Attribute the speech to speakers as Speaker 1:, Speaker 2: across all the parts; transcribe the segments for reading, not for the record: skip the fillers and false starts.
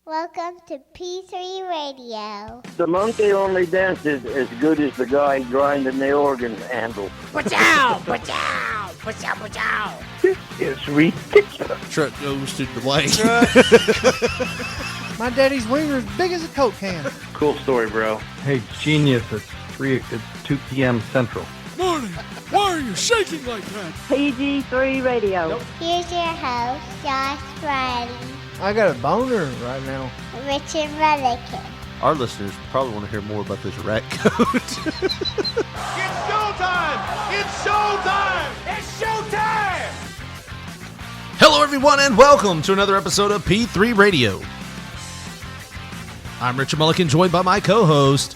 Speaker 1: Welcome to P3 Radio.
Speaker 2: The monkey only dances as good as the guy grinding the organ handle.
Speaker 3: Pachow! Pachow! Pachow! Pachow!
Speaker 2: This is ridiculous.
Speaker 4: Truck goes to the lane.
Speaker 5: My daddy's wiener is big as a Coke can.
Speaker 6: Cool story, bro.
Speaker 7: Hey, genius, it's 2 p.m. Central.
Speaker 4: Morning! Why are you shaking like that?
Speaker 8: PG3 Radio.
Speaker 1: Nope. Here's your host, Josh Riley,
Speaker 5: I got a boner right now.
Speaker 1: Richard Mullican.
Speaker 4: Our listeners probably want to hear more about this rat coat.
Speaker 3: It's showtime! It's showtime! It's showtime!
Speaker 4: Hello, everyone, and welcome to another episode of P3 Radio. I'm Richard Mullican, joined by my co-host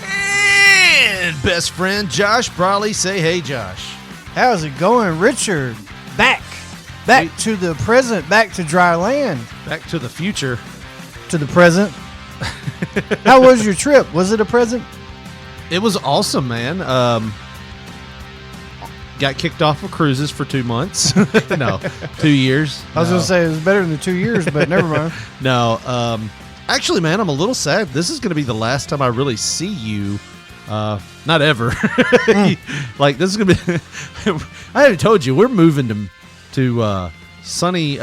Speaker 4: and best friend, Josh Brawley. Say hey, Josh.
Speaker 5: How's it going, Richard? Back to the present, back to dry land.
Speaker 4: Back to the future.
Speaker 5: To the present. How was your trip? Was it a present?
Speaker 4: It was awesome, man. Got kicked off of cruises for 2 months. No, 2 years.
Speaker 5: I was going to say it was better than the 2 years, but never mind.
Speaker 4: No, actually, man, I'm a little sad. This is going to be the last time I really see you. Not ever. Like, this is going to be... I already told you, we're moving to sunny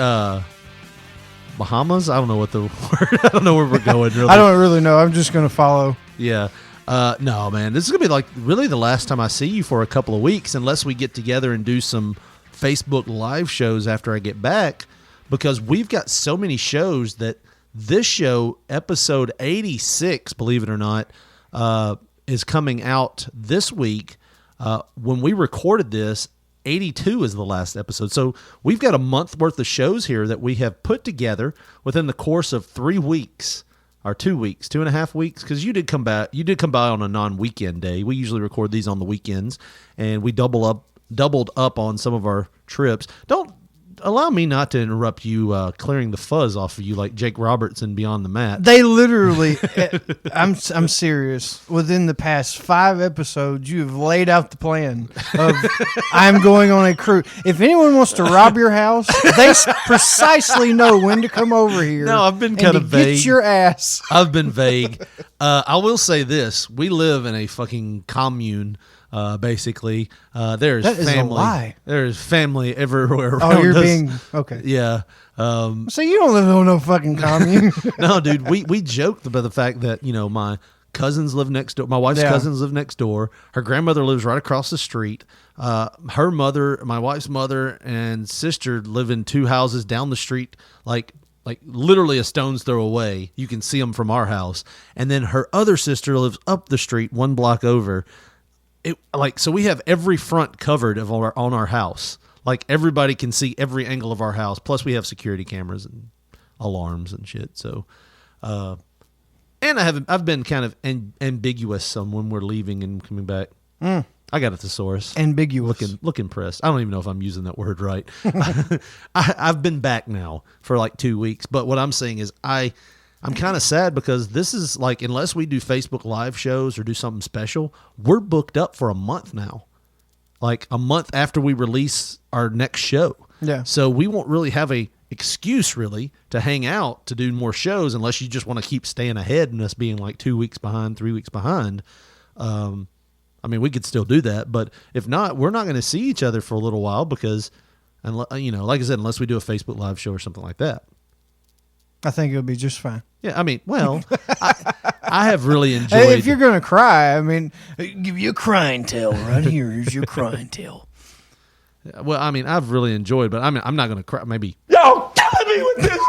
Speaker 4: Bahamas. I don't know what the word... I don't know where we're going, really.
Speaker 5: I don't really know. I'm just going to follow.
Speaker 4: Yeah. No, man, this is going to be like really the last time I see you for a couple of weeks, unless we get together and do some Facebook live shows after I get back, because we've got so many shows that this show, episode 86, believe it or not, is coming out this week. When we recorded this, 82 is the last episode. So we've got a month worth of shows here that we have put together within the course of 3 weeks. Or 2 weeks, 2.5 weeks, because you did come by on a non-weekend day. We usually record these on the weekends, and we doubled up on some of our trips. Don't allow me not to interrupt you clearing the fuzz off of you like Jake Roberts in Beyond the Mat.
Speaker 5: They literally, I'm serious. Within the past 5 episodes, you have laid out the plan of I'm going on a cruise. If anyone wants to rob your house, they precisely know when to come over here.
Speaker 4: No, I've been kind of vague.
Speaker 5: Get your ass.
Speaker 4: I've been vague. I will say this: we live in a fucking commune. Basically, there's
Speaker 5: that is
Speaker 4: family.
Speaker 5: A lie.
Speaker 4: There's family everywhere around
Speaker 5: Oh, you're
Speaker 4: us.
Speaker 5: being okay.
Speaker 4: Yeah.
Speaker 5: So you don't live on no fucking commune.
Speaker 4: No, dude. We joked about the fact that my cousins live next door. My wife's cousins live next door. Her grandmother lives right across the street. Her mother, my wife's mother, and sister live in 2 houses down the street. Like literally a stone's throw away. You can see them from our house. And then her other sister lives up the street, 1 block over. So we have every front covered on our house. Like, everybody can see every angle of our house. Plus, we have security cameras and alarms and shit. So, and I've been kind of ambiguous on when we're leaving and coming back. I got a thesaurus.
Speaker 5: Ambiguous.
Speaker 4: Look impressed. I don't even know if I'm using that word right. I've been back now for like 2 weeks. But what I'm saying is I'm kind of sad because this is like, unless we do Facebook live shows or do something special, we're booked up for a month now. Like a month after we release our next show.
Speaker 5: Yeah.
Speaker 4: So we won't really have a excuse really to hang out to do more shows unless you just want to keep staying ahead and us being like 2 weeks behind, 3 weeks behind. I mean, we could still do that, but if not, we're not going to see each other for a little while because, like I said, unless we do a Facebook live show or something like that.
Speaker 5: I think it'll be just fine.
Speaker 4: Yeah, I mean, well, I have really enjoyed...
Speaker 5: Hey, if you're going to cry, I mean, give you a crying tale right here. Here's your crying tale.
Speaker 4: Well, I mean, I've really enjoyed, but I mean, I'm not going to cry. Maybe...
Speaker 3: Y'all killing me with this!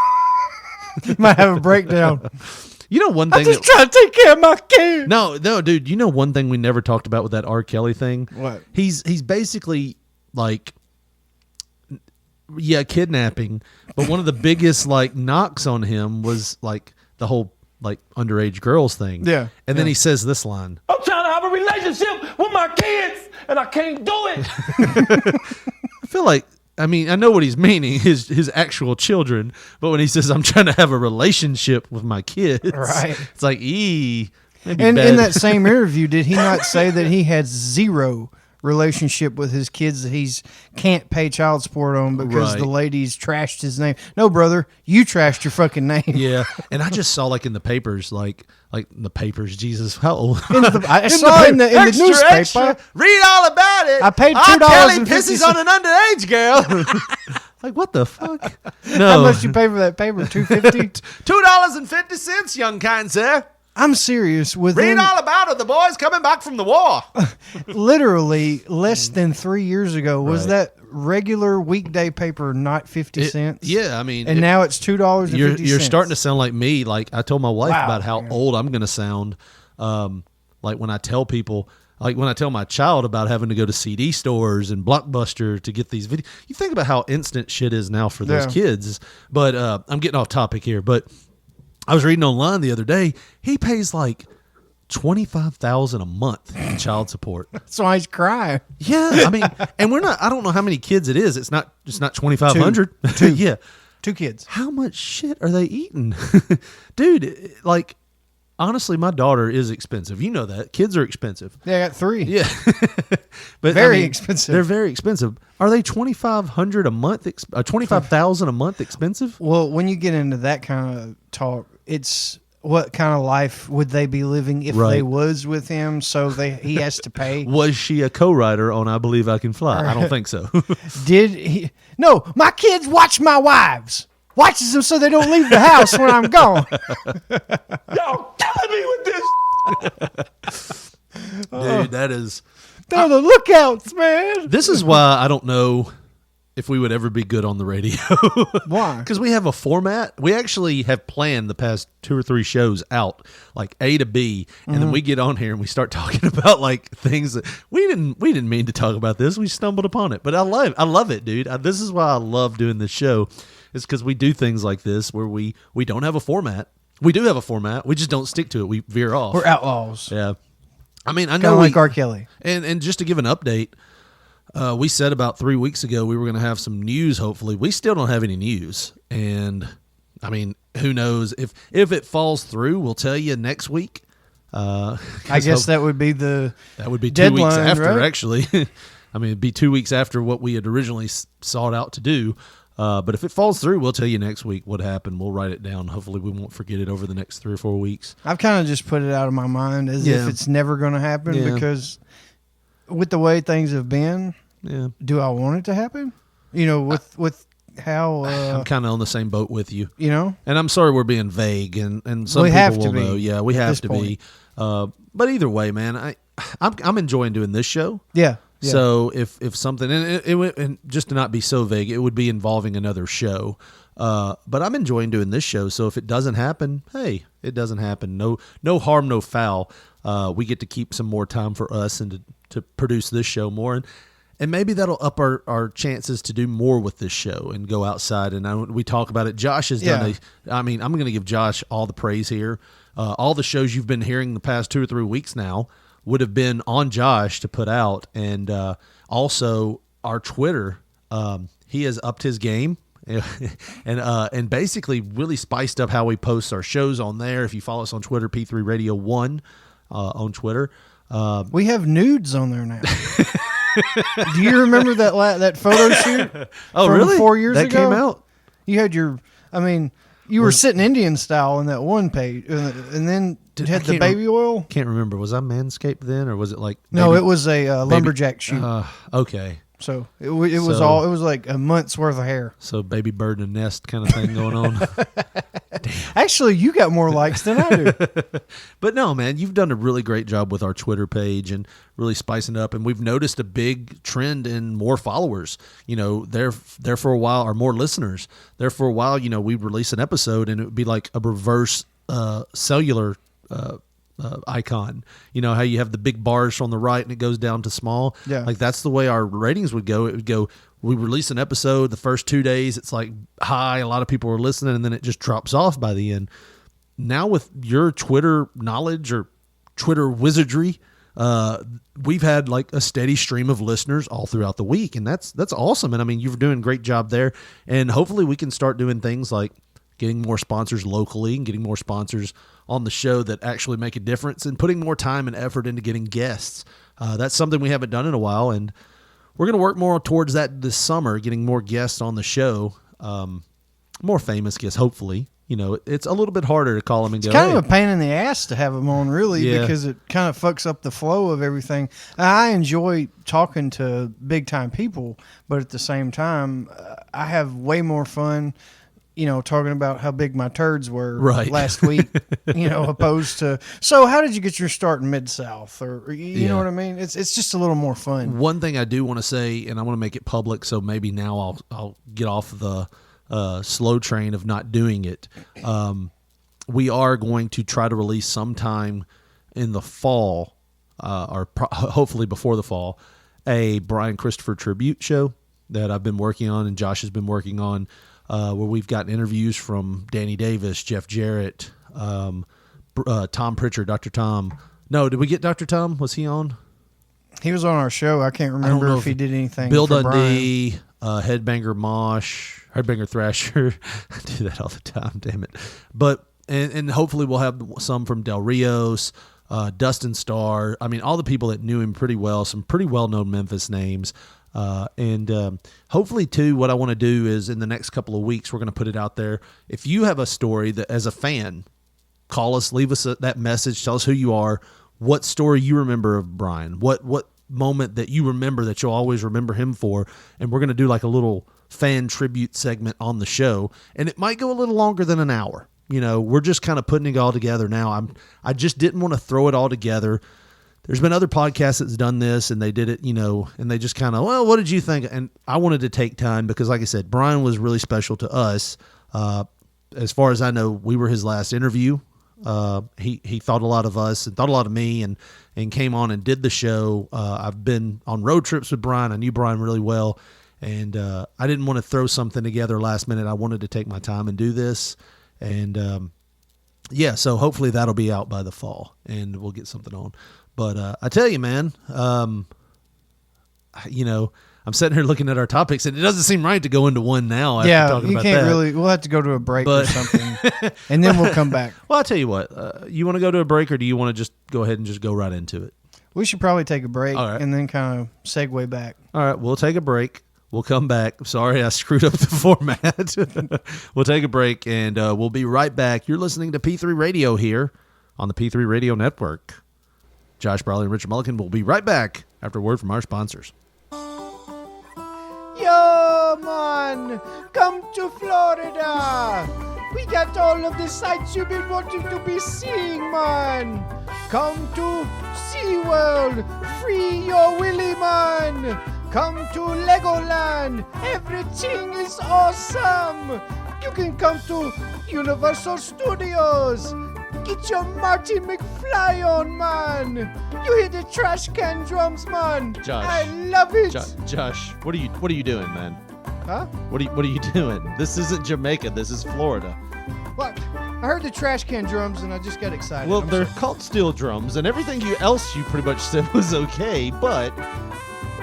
Speaker 5: You might have a breakdown.
Speaker 4: You know one thing...
Speaker 5: I'm just trying to take care of my kids.
Speaker 4: No, dude, you know one thing we never talked about with that R. Kelly thing?
Speaker 5: What?
Speaker 4: He's basically like... Yeah, kidnapping. But one of the biggest like knocks on him was like the whole like underage girls thing.
Speaker 5: Yeah.
Speaker 4: And then he says this line.
Speaker 3: I'm trying to have a relationship with my kids, and I can't do it.
Speaker 4: I feel like, I mean, I know what he's meaning, his actual children, but when he says I'm trying to have a relationship with my kids,
Speaker 5: right?
Speaker 4: It's like, maybe
Speaker 5: and
Speaker 4: bad.
Speaker 5: in that same interview, did he not say that he had 0 relationship with his kids that he's can't pay child support on because
Speaker 4: Right.
Speaker 5: the ladies trashed his name. No, brother, you trashed your fucking name.
Speaker 4: Yeah, and I just saw like in the papers, like the papers. Jesus, how old?
Speaker 5: I saw in the newspaper.
Speaker 4: Extra. Read all about it.
Speaker 5: I paid
Speaker 4: R. Kelly
Speaker 5: $2.50.
Speaker 4: pisses on an underage girl. Like what the fuck? No,
Speaker 5: How much you pay for that paper? $2.50.
Speaker 4: $2.50, young kind sir.
Speaker 5: I'm serious.
Speaker 4: Read
Speaker 5: Within
Speaker 4: all about it. The boys coming back from the war.
Speaker 5: literally less than 3 years ago was
Speaker 4: Right.
Speaker 5: that regular weekday paper not 50 cents?
Speaker 4: Yeah, I mean,
Speaker 5: And now it's $2.50.
Speaker 4: you're starting to sound like me. Like I told my wife
Speaker 5: Wow.
Speaker 4: about how old I'm going to sound. Like when I tell people, like when I tell my child about having to go to CD stores and Blockbuster to get these videos. You think about how instant shit is now for those
Speaker 5: Yeah.
Speaker 4: kids. But I'm getting off topic here. But I was reading online the other day. He pays like $25,000 a month in child support.
Speaker 5: That's why he's crying.
Speaker 4: Yeah, I mean, and we're not. I don't know how many kids it is. It's not 2,500. Yeah.
Speaker 5: 2 kids.
Speaker 4: How much shit are they eating? Dude, like, honestly, my daughter is expensive. You know that. Kids are expensive.
Speaker 5: Yeah, I got 3.
Speaker 4: Yeah. But
Speaker 5: Very expensive.
Speaker 4: They're very expensive. Are they $2,500 a month, $25,000 a month expensive?
Speaker 5: Well, when you get into that kind of talk, it's what kind of life would they be living if
Speaker 4: Right.
Speaker 5: they was with him? So he has to pay.
Speaker 4: Was she a co-writer on I Believe I Can Fly? I don't think so.
Speaker 5: Did he? No, my kids watch my wives. Watches them so they don't leave the house when I'm gone.
Speaker 3: Y'all killing me with this.
Speaker 4: Dude, that is...
Speaker 5: They're the lookouts, man.
Speaker 4: This is why I don't know if we would ever be good on the radio.
Speaker 5: Why?
Speaker 4: Because we have a format. We actually have planned the past 2 or 3 shows out, like A to B, and then we get on here and we start talking about like things that we didn't mean to talk about. This we stumbled upon it, but I love it, dude. This is why I love doing this show. It's because we do things like this where we don't have a format. We do have a format. We just don't stick to it. We veer off.
Speaker 5: We're outlaws.
Speaker 4: Yeah. I mean, I
Speaker 5: Kind
Speaker 4: know
Speaker 5: of like R. Kelly.
Speaker 4: and just to give an update, we said about 3 weeks ago we were going to have some news. Hopefully, we still don't have any news, and I mean, who knows if it falls through? We'll tell you next week.
Speaker 5: I guess that would be the
Speaker 4: that would be 2 weeks
Speaker 5: deadline,
Speaker 4: after.
Speaker 5: right?
Speaker 4: Actually, I mean, it'd be 2 weeks after what we had originally sought out to do. But if it falls through, we'll tell you next week what happened. We'll write it down. Hopefully, we won't forget it over the next 3 or 4 weeks.
Speaker 5: I've kind of just put it out of my mind as
Speaker 4: Yeah.
Speaker 5: if it's never going to happen
Speaker 4: Yeah.
Speaker 5: because with the way things have been,
Speaker 4: Yeah,
Speaker 5: do I want it to happen? You know, with how
Speaker 4: I'm kind of on the same boat with you.
Speaker 5: you know.
Speaker 4: And I'm sorry we're being vague, and some
Speaker 5: We
Speaker 4: people
Speaker 5: have to
Speaker 4: will
Speaker 5: be
Speaker 4: know. Yeah, we
Speaker 5: at
Speaker 4: have
Speaker 5: this
Speaker 4: to be. But either way, man, I'm enjoying doing this show.
Speaker 5: Yeah. Yeah.
Speaker 4: So if something and just to not be so vague, it would be involving another show. But I'm enjoying doing this show. So if it doesn't happen, hey, it doesn't happen. No harm, no foul. We get to keep some more time for us and to produce this show more. And maybe that'll up our chances to do more with this show and go outside. And we talk about it. Josh has done I'm going to give Josh all the praise here. All the shows you've been hearing the past 2 or 3 weeks now would have been on Josh to put out. And also our Twitter, he has upped his game. and basically really spiced up how we post our shows on there. If you follow us on Twitter, P3 Radio 1 on Twitter.
Speaker 5: We have nudes on there now. Do you remember that photo shoot?
Speaker 4: Oh,
Speaker 5: from
Speaker 4: really?
Speaker 5: 4 years
Speaker 4: that
Speaker 5: ago?
Speaker 4: came out?
Speaker 5: You had you were sitting Indian style in that one page, and then
Speaker 4: Dude,
Speaker 5: you
Speaker 4: I
Speaker 5: had the
Speaker 4: can't
Speaker 5: baby oil.
Speaker 4: Can't remember. Was I Manscaped then, or was it like?
Speaker 5: No,
Speaker 4: baby-
Speaker 5: it was a lumberjack shoot.
Speaker 4: Okay.
Speaker 5: So it was like a month's worth of hair.
Speaker 4: So baby bird in a nest kind of thing going on.
Speaker 5: Actually, you got more likes than I do.
Speaker 4: But no, man, you've done a really great job with our Twitter page and really spicing it up. And we've noticed a big trend in more followers. You know, there for a while, or more listeners. There for a while, you know, we'd release an episode and it would be like a reverse cellular icon. You know how you have the big bars on the right and it goes down to small?
Speaker 5: Yeah.
Speaker 4: Like that's the way our ratings would go. It would go, we release an episode, the first 2 days, it's like high, a lot of people are listening, and then it just drops off by the end. Now with your Twitter knowledge or Twitter wizardry, we've had like a steady stream of listeners all throughout the week, and that's awesome. And I mean, you're doing a great job there, and hopefully we can start doing things like getting more sponsors locally and getting more sponsors on the show that actually make a difference, and putting more time and effort into getting guests. That's something we haven't done in a while, and we're going to work more towards that this summer, getting more guests on the show, more famous guests, hopefully. You know, it's a little bit harder to call them and go,
Speaker 5: It's kind
Speaker 4: hey.
Speaker 5: of a pain in the ass to have them on, really,
Speaker 4: Yeah.
Speaker 5: because it kind of fucks up the flow of everything. I enjoy talking to big-time people, but at the same time, I have way more fun, you know, talking about how big my turds were
Speaker 4: Right.
Speaker 5: last week, you know, opposed to, so how did you get your start in Mid-South? Or, you know what I mean? It's just a little more fun.
Speaker 4: One thing I do want to say, and I want to make it public, so maybe now I'll get off the slow train of not doing it. We are going to try to release sometime in the fall, or hopefully before the fall, a Brian Christopher tribute show that I've been working on and Josh has been working on, where we've gotten interviews from Danny Davis, Jeff Jarrett, Tom Pritchard, Dr. Tom. No, did we get Dr. Tom? Was he on?
Speaker 5: He was on our show. I can't remember
Speaker 4: know
Speaker 5: if he did anything.
Speaker 4: Bill
Speaker 5: for
Speaker 4: Dundee, Headbanger Mosh, Headbanger Thrasher. I do that all the time, damn it. But and hopefully we'll have some from Del Rios, Dustin Starr. I mean, all the people that knew him pretty well, some pretty well-known Memphis names. And hopefully, too, what I want to do is in the next couple of weeks, we're going to put it out there. If you have a story that, as a fan, call us, leave us that message, tell us who you are, what story you remember of Brian, what moment that you remember that you'll always remember him for, and we're going to do like a little fan tribute segment on the show, and it might go a little longer than an hour. You know, we're just kind of putting it all together now. I just didn't want to throw it all together. There's been other podcasts that's done this, and they did it, you know, and they just kind of, well, what did you think? And I wanted to take time because, like I said, Brian was really special to us. As far as I know, we were his last interview. He thought a lot of us and thought a lot of me, and came on and did the show. I've been on road trips with Brian. I knew Brian really well, and I didn't want to throw something together last minute. I wanted to take my time and do this, and yeah, so hopefully that'll be out by the fall, and we'll get something on. But I tell you, man, you know, I'm sitting here looking at our topics, and it doesn't seem right to go into one now. After talking
Speaker 5: you
Speaker 4: about
Speaker 5: can't
Speaker 4: that.
Speaker 5: really. We'll have to go to a break or something, and then we'll come back.
Speaker 4: Well, I'll tell you what. You want to go to a break, or do you want to just go ahead and just go right into it?
Speaker 5: We should probably take a break
Speaker 4: All right.
Speaker 5: and then kind of segue back.
Speaker 4: All right, we'll take a break. We'll come back. Sorry, I screwed up the format. We'll take a break, and we'll be right back. You're listening to P3 Radio here on the P3 Radio Network. Josh Brawley and Richard Mulligan will be right back after a word from our sponsors.
Speaker 5: Yo, man, come to Florida. We got all of the sights you've been wanting to be seeing, man. Come to SeaWorld, free your willy, man. Come to Legoland, everything is awesome. You can come to Universal Studios. Get your Marty McFly on, man. You hear the trash can drums, man.
Speaker 4: Josh.
Speaker 5: I love it.
Speaker 4: Josh, what are you doing, man?
Speaker 5: Huh?
Speaker 4: What are you doing? This isn't Jamaica. This is Florida.
Speaker 5: What? I heard the trash can drums and I just got excited.
Speaker 4: Well,
Speaker 5: I'm
Speaker 4: they're
Speaker 5: sorry.
Speaker 4: called steel drums, and everything else you pretty much said was okay, but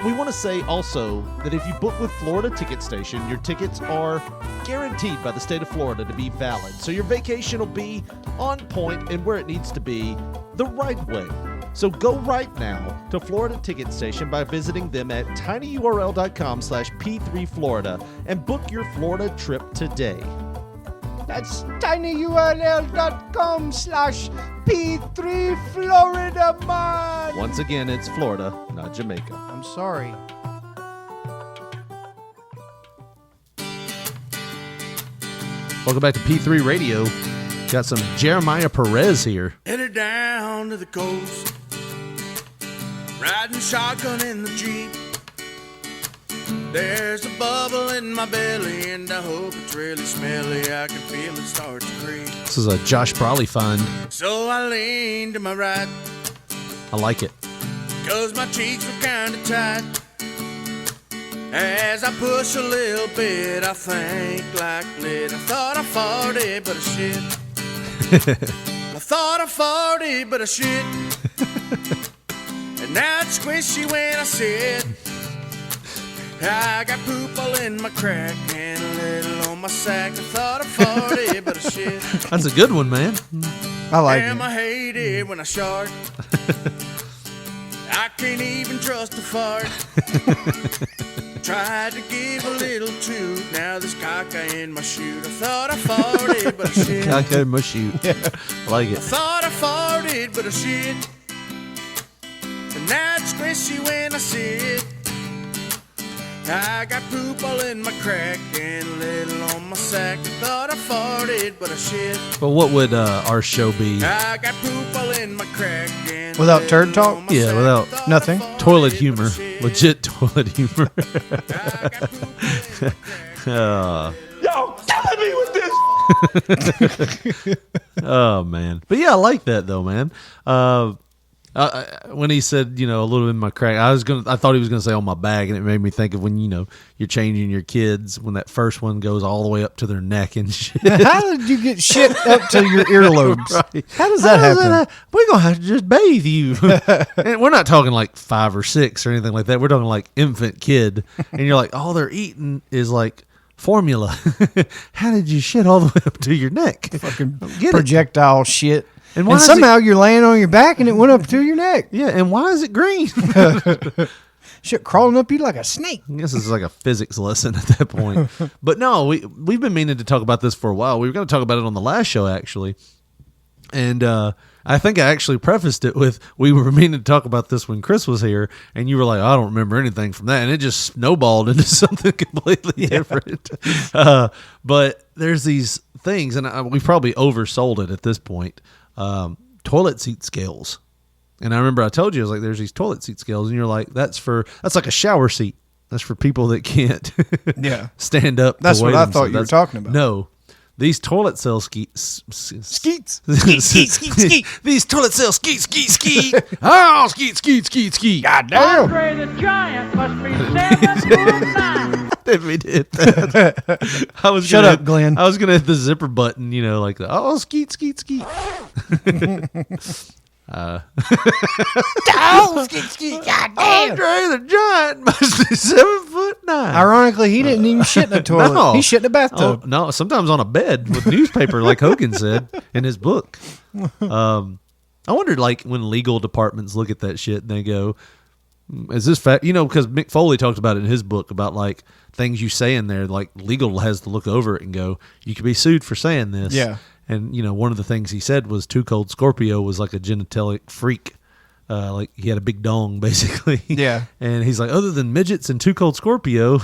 Speaker 4: we want to say also that if you book with Florida Ticket Station, your tickets are guaranteed by the state of Florida to be valid. So your vacation will be on point and where it needs to be the right way. So go right now to Florida Ticket Station by visiting them at tinyurl.com/P3Florida and book your Florida trip today.
Speaker 5: That's tinyurl.com/P3Florida, man.
Speaker 4: Once again, it's Florida, not Jamaica.
Speaker 5: I'm sorry.
Speaker 4: Welcome back to P3 Radio. Got some Jeremiah Perez here.
Speaker 6: Headed down to the coast, riding shotgun in the Jeep. There's a bubble in my belly and I hope it's really smelly. I can feel it start to creep.
Speaker 4: This is a Josh Brawley find.
Speaker 6: So I lean to my right,
Speaker 4: I like it.
Speaker 6: 'cause my cheeks were kinda tight. As I push a little bit, I think like lit. I thought I farted, but I shit. I thought I farted, but I shit. And now it's squishy when I sit. I got poop all in my crack and a little on on my sack. I thought I farted, but I shit.
Speaker 4: That's a good one, man.
Speaker 5: I like
Speaker 6: Damn,
Speaker 5: it.
Speaker 6: I hate it when I shart. I can't even trust a fart. Tried to give a little toot. Now there's caca in my chute. I thought I farted, but I shit.
Speaker 4: Caca in my shoot. I like
Speaker 6: I
Speaker 4: it.
Speaker 6: thought I farted, but I shit. And now it's squishy when I sit. I got poop all in my crack and a little on my sack. I thought I farted, but I shit.
Speaker 4: But what would our show be?
Speaker 6: I got poop all in my crack and a
Speaker 5: Without
Speaker 6: little
Speaker 5: turd talk?
Speaker 6: on my
Speaker 4: Yeah,
Speaker 6: sack.
Speaker 4: without
Speaker 6: I thought I
Speaker 5: nothing.
Speaker 6: farted,
Speaker 4: Toilet
Speaker 6: but I
Speaker 4: humor.
Speaker 6: shit.
Speaker 4: Legit toilet humor.
Speaker 6: I got poop all in my crack.
Speaker 3: Y'all killing me with this.
Speaker 4: Oh man, but yeah, I like that though, man. When he said, a little in my crack, I thought he was gonna say on my bag, and it made me think of when you're changing your kids when that first one goes all the way up to their neck and shit.
Speaker 5: How did you get shit up to your earlobes?
Speaker 4: Right.
Speaker 5: How does that happen?
Speaker 4: We're gonna have to just bathe you. And we're not talking like 5 or 6 or anything like that. We're talking like infant kid, and you're like, all they're eating is like formula. How did you shit all the way up to your neck?
Speaker 5: Fucking
Speaker 4: Get it.
Speaker 5: projectile shit.
Speaker 4: And
Speaker 5: And,
Speaker 4: why is
Speaker 5: somehow you're laying on your back and it went up to your neck.
Speaker 4: Yeah, and why is it green?
Speaker 5: Shit crawling up you like a snake.
Speaker 4: I guess it's like a physics lesson at that point. But no, we've been meaning to talk about this for a while. We were going to talk about it on the last show, actually. And I think I actually prefaced it with, we were meaning to talk about this when Chris was here, and you were like, I don't remember anything from that. And it just snowballed into something completely different. But there's these things, and we probably oversold it at this point. Toilet seat scales. And I remember I told you, I was like, there's these toilet seat scales, and you're like, that's like a shower seat. That's for people that can't stand up.
Speaker 5: That's
Speaker 4: to
Speaker 5: what
Speaker 4: weigh
Speaker 5: I
Speaker 4: themselves.
Speaker 5: thought you were talking about.
Speaker 4: No. These toilet cell skeets.
Speaker 5: Skeets.
Speaker 4: These toilet cell skeet. Oh, skeet. God damn.
Speaker 8: Andre the Giant must be 7'9".
Speaker 4: If we did that.
Speaker 5: Shut up, Glenn.
Speaker 4: I was going to hit the zipper button, like, skeet. Andre the Giant must be 7'9".
Speaker 5: Ironically, he didn't even shit in a toilet.
Speaker 4: No.
Speaker 5: He shit in a bathtub.
Speaker 4: Oh, no, sometimes on a bed with newspaper, like Hogan said in his book. I wondered, like, when legal departments look at that shit and they go, is this fact? Because Mick Foley talked about it in his book about, like, things you say in there, like, legal has to look over it and go, you could be sued for saying this.
Speaker 5: Yeah.
Speaker 4: And, one of the things he said was Too Cold Scorpio was like a genitalic freak. Like he had a big dong, basically.
Speaker 5: Yeah.
Speaker 4: And he's like, other than midgets and Too Cold Scorpio,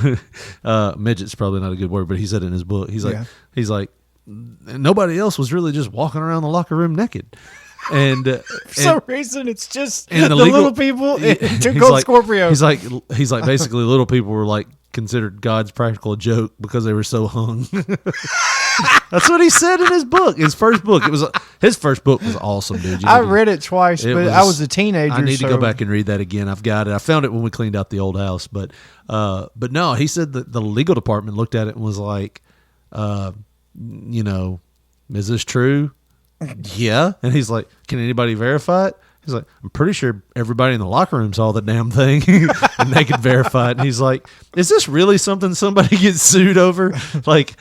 Speaker 4: midget's probably not a good word, but he said it in his book. He's like, nobody else was really just walking around the locker room naked. And
Speaker 5: For some reason, it's just
Speaker 4: and
Speaker 5: the
Speaker 4: legal-
Speaker 5: little people and Too
Speaker 4: he's
Speaker 5: Cold
Speaker 4: like-
Speaker 5: Scorpio.
Speaker 4: He's like basically little people were like considered God's practical joke because they were so hung. That's what he said in his book. His first book. His first book was awesome, dude.
Speaker 5: I read it twice, but I was a teenager.
Speaker 4: I need to go
Speaker 5: so-
Speaker 4: back and read that again. I've got it. I found it when we cleaned out the old house, but no, he said that the legal department looked at it and was like, is this true? Yeah. And he's like, can anybody verify it? He's like, I'm pretty sure everybody in the locker room saw the damn thing and they could verify it. And he's like, is this really something somebody gets sued over? Like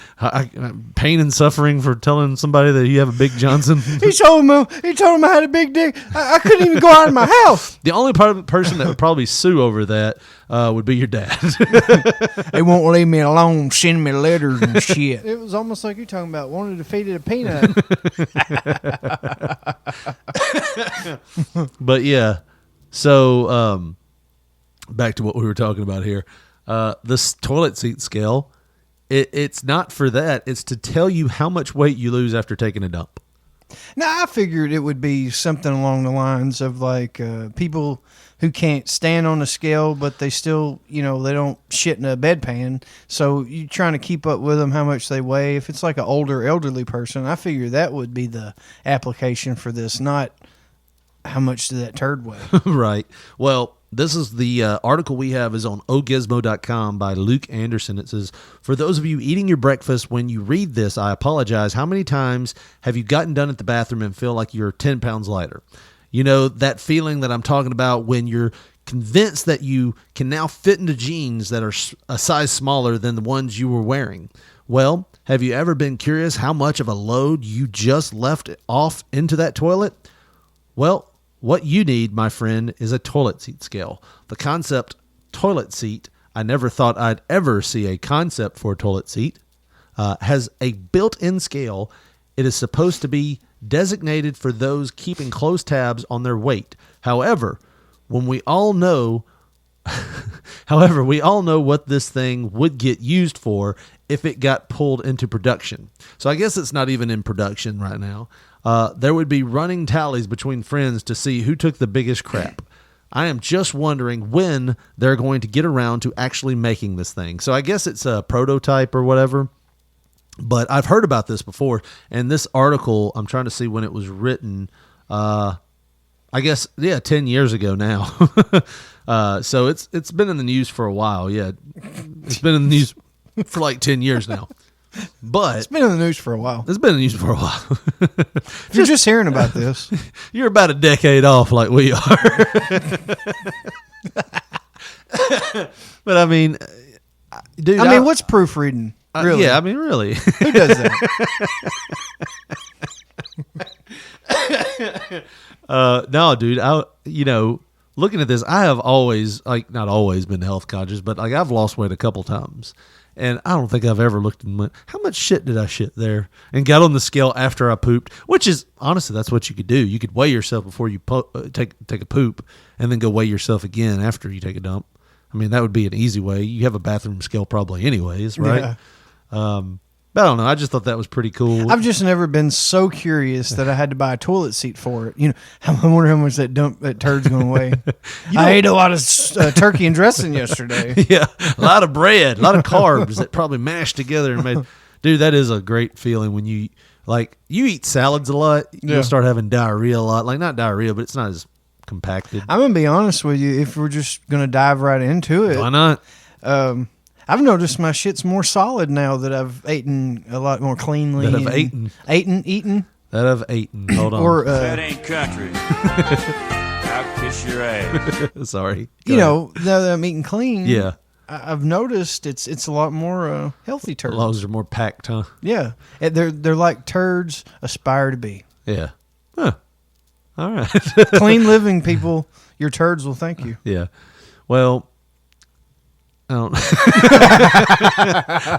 Speaker 4: pain and suffering for telling somebody that you have a Big Johnson?
Speaker 5: He told him I had a big dick. I couldn't even go out of my house.
Speaker 4: The only person that would probably sue over that would be your dad.
Speaker 5: They won't leave me alone, send me letters and shit. It was almost like you're talking about wanted to feed it a peanut.
Speaker 4: But yeah, so back to what we were talking about here. This toilet seat scale, it's not for that. It's to tell you how much weight you lose after taking a dump.
Speaker 5: Now, I figured it would be something along the lines of like people who can't stand on the scale, but they still, they don't shit in a bedpan. So you're trying to keep up with them, how much they weigh. If it's like an older, elderly person, I figure that would be the application for this, not how much did that turd weigh.
Speaker 4: Right. Well, this is the article we have is on ogizmo.com by Luke Anderson. It says, for those of you eating your breakfast, when you read this, I apologize. How many times have you gotten done at the bathroom and feel like you're 10 pounds lighter? That feeling that I'm talking about when you're convinced that you can now fit into jeans that are a size smaller than the ones you were wearing. Well, Have you ever been curious how much of a load you just left off into that toilet? Well, what you need, my friend, is a toilet seat scale. The concept toilet seat, I never thought I'd ever see a concept for a toilet seat, has a built-in scale. It is supposed to be designated for those keeping close tabs on their weight. However, we all know what this thing would get used for if it got pulled into production. So I guess it's not even in production right now. There would be running tallies between friends to see who took the biggest crap. I am just wondering when they're going to get around to actually making this thing. So I guess it's a prototype or whatever. But I've heard about this before. And this article, I'm trying to see when it was written. I guess, 10 years ago now. So it's been in the news for a while. Yeah, it's been in the news for like 10 years now. But
Speaker 5: It's been in the news for a while.
Speaker 4: it's been in the news for a while.
Speaker 5: If you're just hearing about this,
Speaker 4: You're about a decade off like we are. But I mean, dude.
Speaker 5: what's proofreading? Really?
Speaker 4: Yeah, I mean, really.
Speaker 5: Who does that?
Speaker 4: No, dude. Looking at this, I have always, not always been health conscious, but I've lost weight a couple times. And I don't think I've ever looked and went, how much shit did I shit there? And got on the scale after I pooped, which is, honestly, that's what you could do. You could weigh yourself before you take a poop and then go weigh yourself again after you take a dump. I mean, that would be an easy way. You have a bathroom scale probably anyways, right?
Speaker 5: Yeah.
Speaker 4: But I don't know. I just thought that was pretty cool.
Speaker 5: I've just never been so curious that I had to buy a toilet seat for it. I wonder how much that turd's going to weigh. I ate a lot of turkey and dressing yesterday.
Speaker 4: Yeah, a lot of bread, a lot of carbs that probably mashed together and made. Dude, that is a great feeling when you eat salads a lot. You'll start having diarrhea a lot. Like, not diarrhea, but it's not as compacted.
Speaker 5: I'm going to be honest with you. If we're just going to dive right into it.
Speaker 4: Why not?
Speaker 5: I've noticed my shit's more solid now that I've eaten a lot more cleanly.
Speaker 4: That I've eaten.
Speaker 5: Eaten.
Speaker 4: That I've eaten. Hold on.
Speaker 5: Or,
Speaker 9: that ain't country. I'll kiss your ass.
Speaker 4: Sorry.
Speaker 5: Now that I'm eating clean.
Speaker 4: Yeah.
Speaker 5: I've noticed it's a lot more healthy turds.
Speaker 4: Lungs are more packed, huh?
Speaker 5: Yeah. They're like turds aspire to be.
Speaker 4: Yeah. Huh. All right.
Speaker 5: Clean living people, your turds will thank you.
Speaker 4: Yeah. Well, I don't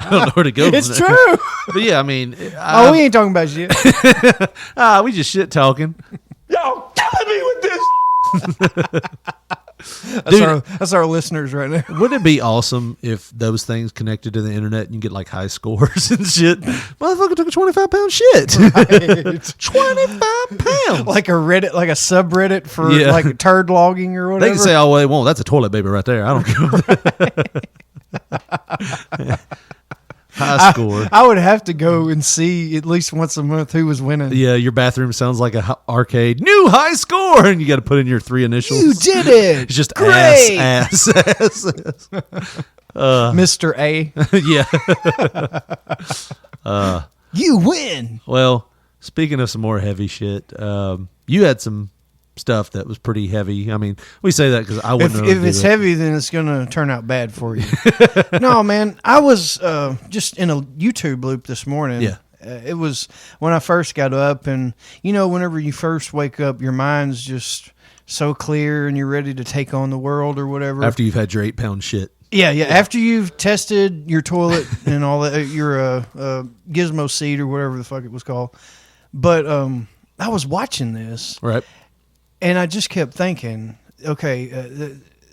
Speaker 4: know where to go.
Speaker 5: It's
Speaker 4: from there.
Speaker 5: true.
Speaker 4: But yeah, I mean,
Speaker 5: we ain't talking about shit.
Speaker 4: we just shit talking.
Speaker 3: Y'all killing me with this.
Speaker 5: That's our listeners right now.
Speaker 4: Wouldn't it be awesome if those things connected to the internet and you get like high scores and shit? Motherfucker took a 25-pound shit. 25 pounds.
Speaker 5: Like a Reddit, like a subreddit for like turd logging or whatever.
Speaker 4: They can say all they want. That's a toilet baby right there. I don't care. High score.
Speaker 5: I would have to go and see at least once a month who was winning.
Speaker 4: Yeah, your bathroom sounds like a arcade. New high score, and you got to put in your 3 initials.
Speaker 5: You did it.
Speaker 4: It's just
Speaker 5: Great.
Speaker 4: ass.
Speaker 5: Mr. A.
Speaker 4: Yeah.
Speaker 5: You win.
Speaker 4: Well, speaking of some more heavy shit, you had some stuff that was pretty heavy. I mean, we say that because I wouldn't know.
Speaker 5: If it's heavy, then it's going to turn out bad for you. No, man. I was just in a YouTube loop this morning.
Speaker 4: Yeah.
Speaker 5: It was when I first got up, and whenever you first wake up, your mind's just so clear and you're ready to take on the world or whatever.
Speaker 4: After you've had your 8-pound shit.
Speaker 5: Yeah. After you've tested your toilet and all that, your gizmo seat or whatever the fuck it was called. But I was watching this.
Speaker 4: Right.
Speaker 5: And I just kept thinking, okay,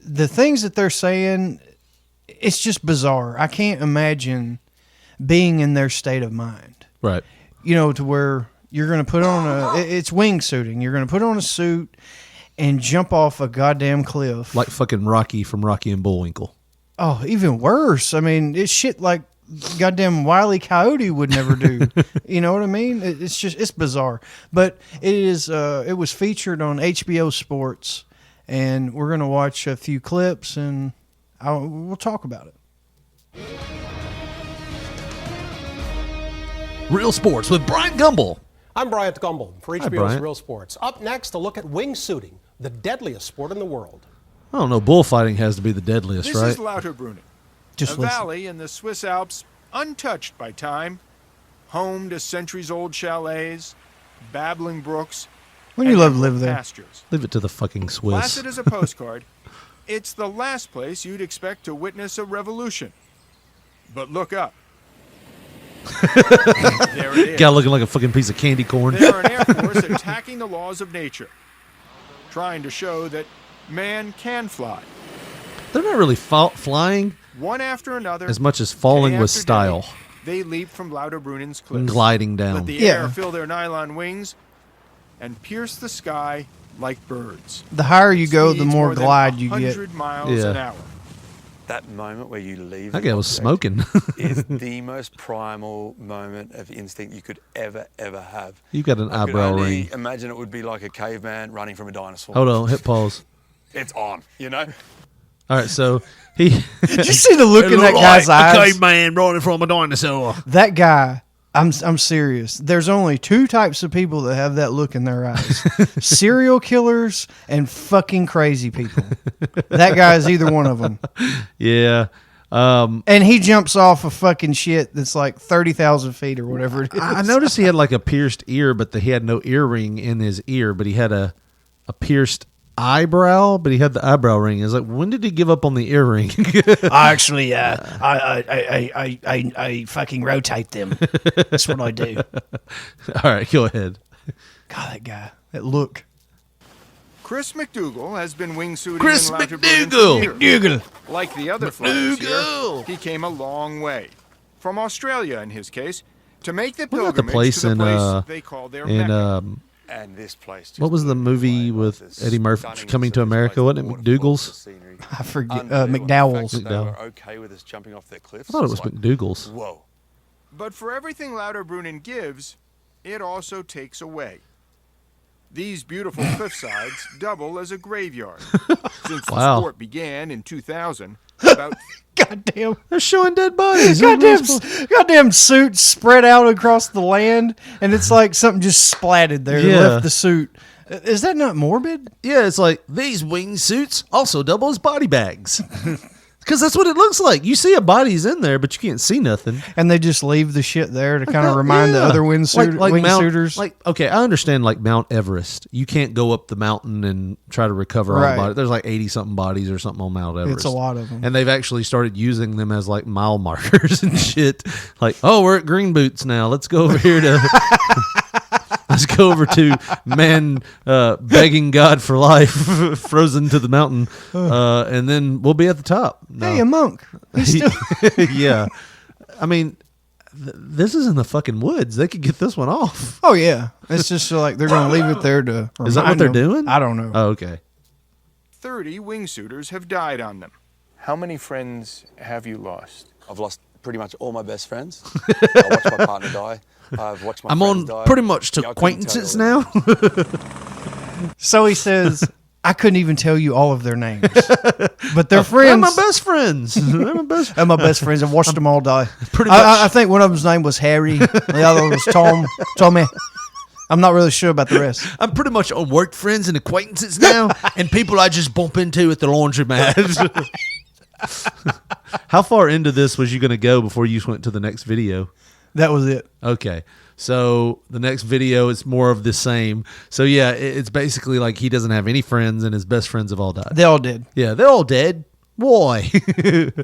Speaker 5: the things that they're saying, it's just bizarre. I can't imagine being in their state of mind.
Speaker 4: Right.
Speaker 5: To where you're going to put on it's wingsuiting. You're going to put on a suit and jump off a goddamn cliff.
Speaker 4: Like fucking Rocky from Rocky and Bullwinkle.
Speaker 5: Oh, even worse. I mean, it's shit like goddamn Wile E. Coyote would never do. You know what I mean? It's bizarre. But it was featured on HBO Sports, and we're going to watch a few clips, and we'll talk about it.
Speaker 4: Real Sports with Brian Gumble.
Speaker 10: I'm Bryant Gumbel for
Speaker 4: Hi,
Speaker 10: HBO's
Speaker 4: Bryant.
Speaker 10: Real Sports. Up next, a look at wingsuiting, the deadliest sport in the world.
Speaker 4: I don't know. Bullfighting has to be the deadliest,
Speaker 11: This
Speaker 4: right?
Speaker 11: is Lauterbrunnen,
Speaker 5: Just
Speaker 11: a
Speaker 5: listen.
Speaker 11: valley in the Swiss Alps untouched by time home to centuries-old chalets, babbling brooks,
Speaker 5: Wouldn't you love to live there?
Speaker 11: pastures.
Speaker 4: Leave it to the fucking Swiss.
Speaker 11: Placid as a postcard, it's the last place you'd expect to witness a revolution. But look up. There it is.
Speaker 4: Guy looking like a fucking piece of candy corn.
Speaker 11: They're an air force attacking the laws of nature, trying to show that man can fly.
Speaker 4: They're not really flying
Speaker 11: One after another,
Speaker 4: as much as falling
Speaker 11: day
Speaker 4: with
Speaker 11: after
Speaker 4: style.
Speaker 11: day, they leap from Lauterbrunnen's cliffs,
Speaker 4: And gliding
Speaker 11: let
Speaker 4: down.
Speaker 11: the
Speaker 5: Yeah.
Speaker 11: air fill their nylon wings, and pierce the sky like birds.
Speaker 5: The higher you go, the
Speaker 11: Speeds
Speaker 5: more
Speaker 11: than
Speaker 5: glide you get.
Speaker 11: 100 miles an
Speaker 4: Yeah.
Speaker 11: hour.
Speaker 12: That moment where you leave
Speaker 4: That
Speaker 12: the
Speaker 4: guy was
Speaker 12: object
Speaker 4: smoking.
Speaker 12: is the most primal moment of instinct you could ever have.
Speaker 4: You got an
Speaker 12: I could
Speaker 4: eyebrow
Speaker 12: only
Speaker 4: ring.
Speaker 12: imagine it would be like a caveman running from a dinosaur.
Speaker 4: Hold on, hit pause.
Speaker 12: It's on, you know?
Speaker 4: All right, so he.
Speaker 5: Did you see the look in that guy's eyes?
Speaker 4: caveman running from a dinosaur.
Speaker 5: That guy, I'm serious. There's only two types of people that have that look in their eyes: serial killers and fucking crazy people. That guy is either one of them.
Speaker 4: Yeah.
Speaker 5: And he jumps off of fucking shit that's like 30,000 feet or whatever it is.
Speaker 4: I noticed he had like a pierced ear, but he had no earring in his ear, but he had a pierced eyebrow, but he had the eyebrow ring. I was like, when did he give up on the earring?
Speaker 5: Actually, I fucking rotate them. That's what I do.
Speaker 4: All right, go ahead.
Speaker 5: God, that guy, that look.
Speaker 11: Chris McDougal has been wingsuiting
Speaker 4: Chris
Speaker 11: in Lauterbrunnen
Speaker 4: McDougal.
Speaker 11: for years. Like the other flyers here,
Speaker 4: McDougal.
Speaker 11: he came a long way. From Australia, in his case, to make the
Speaker 4: Wasn't that the
Speaker 11: pilgrimage
Speaker 4: place
Speaker 11: to the
Speaker 4: in
Speaker 11: place they call their Mecca.
Speaker 12: And this place.
Speaker 4: What was the movie with Eddie Murphy Coming to America? Wasn't it McDougal's?
Speaker 5: I forget. McDowell's.
Speaker 12: They were okay with us jumping off their cliffs.
Speaker 4: I thought it was
Speaker 12: It's like,
Speaker 4: McDougal's.
Speaker 12: Whoa.
Speaker 11: But for everything Lauterbrunnen gives, it also takes away. These beautiful cliffsides double as a graveyard. Since
Speaker 4: Wow.
Speaker 11: the sport began in 2000, about
Speaker 5: Goddamn.
Speaker 4: They're showing dead bodies.
Speaker 5: Goddamn suits spread out across the land, and it's like something just splatted there.
Speaker 4: Yeah.
Speaker 5: Left the suit. Is that not morbid?
Speaker 4: Yeah, it's like these wingsuits also double as body bags. Because that's what it looks like. You see a body's in there, but you can't see nothing.
Speaker 5: And they just leave the shit there to kind of remind the other wingsuiters.
Speaker 4: Like, okay, I understand like Mount Everest. You can't go up the mountain and try to recover all the
Speaker 5: Right.
Speaker 4: bodies. There's like 80-something bodies or something on Mount Everest.
Speaker 5: It's a lot of them.
Speaker 4: And they've actually started using them as like mile markers and shit. Like, oh, we're at Green Boots now. Let's go over here to... Let's go over to man begging God for life, frozen to the mountain, and then we'll be at the top. No.
Speaker 5: Hey, a monk. He's still...
Speaker 4: Yeah. I mean, this is in the fucking woods. They could get this one off.
Speaker 5: Oh, yeah. It's just like they're going to leave it there to
Speaker 4: Is that what
Speaker 5: remind
Speaker 4: they're
Speaker 5: them.
Speaker 4: doing?
Speaker 5: I don't know.
Speaker 4: Oh, okay.
Speaker 11: 30 wingsuiters have died on them.
Speaker 13: How many friends have you lost?
Speaker 12: I've lost pretty much all my best friends. I watched my partner die. I've watched my
Speaker 4: I'm
Speaker 12: friends
Speaker 4: on
Speaker 12: die.
Speaker 4: pretty much to
Speaker 12: Yeah, I couldn't tell you
Speaker 4: acquaintances
Speaker 12: all of
Speaker 4: now.
Speaker 12: them.
Speaker 5: So he says, I couldn't even tell you all of their names. But they're friends.
Speaker 4: They're my best friends. They're my best
Speaker 5: They're my best friends. I've watched them all die.
Speaker 4: Pretty
Speaker 5: I think one of them's name was Harry. The other one was Tommy. I'm not really sure about the rest.
Speaker 4: I'm pretty much on work friends and acquaintances now, and people I just bump into at the laundromat. How far into this was you going to go before you went to the next video?
Speaker 5: That was it.
Speaker 4: Okay. So the next video is more of the same. So yeah, it's basically like he doesn't have any friends and his best friends have all died.
Speaker 5: They all did.
Speaker 4: Yeah, they're all dead. Why?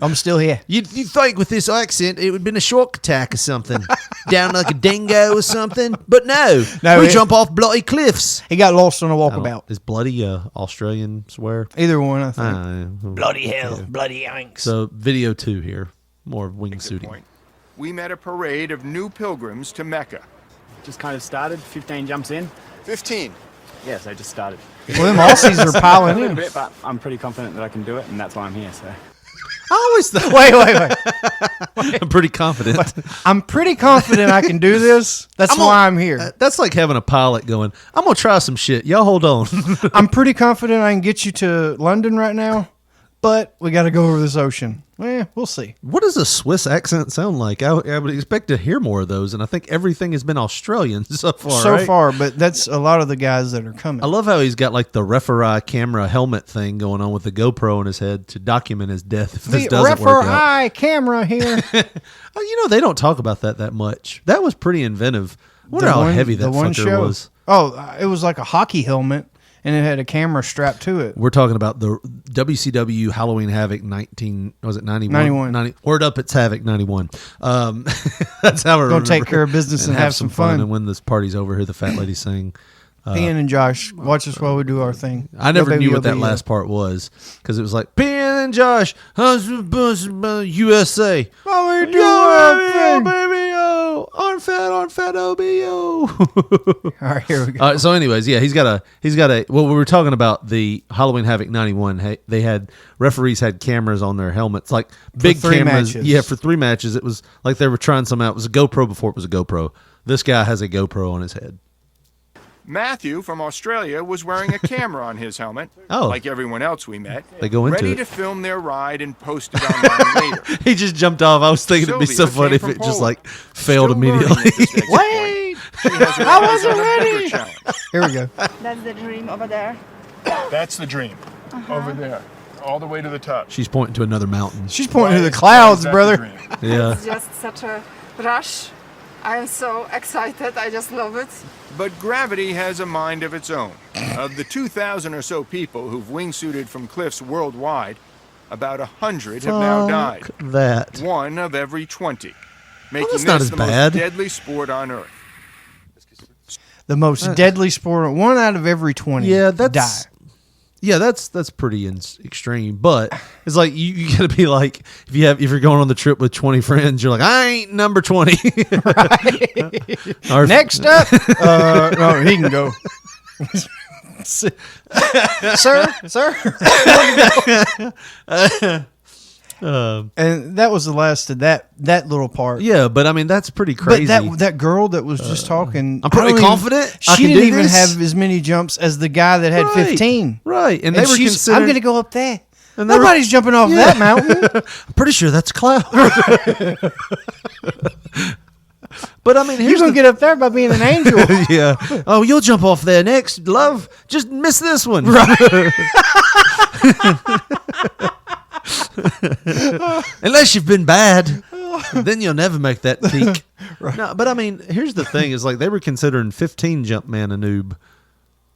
Speaker 5: I'm still here.
Speaker 4: You'd think with this accent it would have been a shark attack or something. Down like a dingo or something. But no, we jump off bloody cliffs.
Speaker 5: He got lost on a walkabout.
Speaker 4: Is bloody Australian swear?
Speaker 5: Either one, I think.
Speaker 8: Bloody hell, bloody yanks.
Speaker 4: So video 2 here. More wingsuiting.
Speaker 11: We met a parade of new pilgrims to Mecca.
Speaker 14: Just kind of started, 15 jumps in.
Speaker 11: 15.
Speaker 14: Yes, I just started.
Speaker 5: Well, them Aussies are piling
Speaker 14: a little
Speaker 5: in.
Speaker 14: bit, but I'm pretty confident that I can do it, and that's why I'm here. So.
Speaker 4: I always thought.
Speaker 5: Wait.
Speaker 4: I'm pretty confident.
Speaker 5: I'm pretty confident I can do this. That's why I'm here.
Speaker 4: That's like having a pilot going, I'm going to try some shit. Y'all hold on.
Speaker 5: I'm pretty confident I can get you to London right now, but we got to go over this ocean. we'll see.
Speaker 4: What does a Swiss accent sound like? I would expect to hear more of those, and I think everything has been Australian so far.
Speaker 5: So
Speaker 4: right?
Speaker 5: far, but that's a lot of the guys that are coming.
Speaker 4: I love how he's got like the referee camera helmet thing going on with the GoPro on his head to document his death if this doesn't work out.
Speaker 5: Referee camera here.
Speaker 4: They don't talk about that much. That was pretty inventive. I wonder how heavy that fucker was.
Speaker 5: Oh, it was like a hockey helmet, and it had a camera strapped to it.
Speaker 4: We're talking about the WCW Halloween Havoc 91? Word up, it's Havoc 91. That's how we're
Speaker 5: going to take care of business and have some fun.
Speaker 4: And when this party's over, hear the fat lady sing.
Speaker 5: Ian and Josh, watch us while we do our thing.
Speaker 4: I never knew what that last part was because it was like, Ian and Josh, USA.
Speaker 5: Oh, we do our thing.
Speaker 4: Baby, on fat OBO.
Speaker 5: All right, here we go.
Speaker 4: So anyways, yeah, he's got a well, we were talking about the Halloween Havoc 91. They had referees had cameras on their helmets, like big cameras.
Speaker 5: Matches.
Speaker 4: Yeah, for 3 matches. It was like they were trying some out. It was a GoPro before it was a GoPro. This guy has a GoPro on his head.
Speaker 11: Matthew from Australia was wearing a camera on his helmet, like everyone else we met,
Speaker 4: they go into
Speaker 11: ready
Speaker 4: it.
Speaker 11: to film their ride and post it online later.
Speaker 4: He just jumped off. I was thinking it'd be so funny if it just like failed immediately.
Speaker 5: Wait! I wasn't ready! Here we go.
Speaker 15: That's the dream over there.
Speaker 11: That's the dream. Over there. All the way to the top.
Speaker 4: She's pointing to another mountain.
Speaker 5: She's pointing to the clouds, brother.
Speaker 4: Yeah.
Speaker 15: It's just such a rush. I am so excited. I just love it.
Speaker 11: But gravity has a mind of its own. Of the 2,000 or so people who've wingsuited from cliffs worldwide, about 100 have now died.
Speaker 4: That.
Speaker 11: 1 of every 20. Making
Speaker 4: that's not
Speaker 11: this
Speaker 4: as
Speaker 11: the
Speaker 4: bad.
Speaker 11: most deadly sport on Earth.
Speaker 5: The most deadly sport. 1 out of every 20 die.
Speaker 4: Yeah, that's pretty extreme. But it's like you got to be like if you're going on the trip with 20 friends, you're like I ain't number 20.
Speaker 5: Right. Next up, no, he can go. sir. And that was the last of that little part.
Speaker 4: Yeah, but I mean that's pretty crazy.
Speaker 5: But that girl that was just talking,
Speaker 4: I'm pretty confident.
Speaker 5: She didn't even have as many jumps as the guy that had 15.
Speaker 4: Right, and they were considering.
Speaker 5: I'm going to go up there. And nobody's jumping off that mountain.
Speaker 4: I'm pretty sure that's a cloud. But I mean,
Speaker 5: you're going to get up there by being an angel.
Speaker 4: Yeah. Oh, you'll jump off there next, love. Just miss this one.
Speaker 5: Right.
Speaker 4: Unless you've been bad, then you'll never make that peak. Right. No, but I mean, here's the thing: is like they were considering 15 jump man a noob.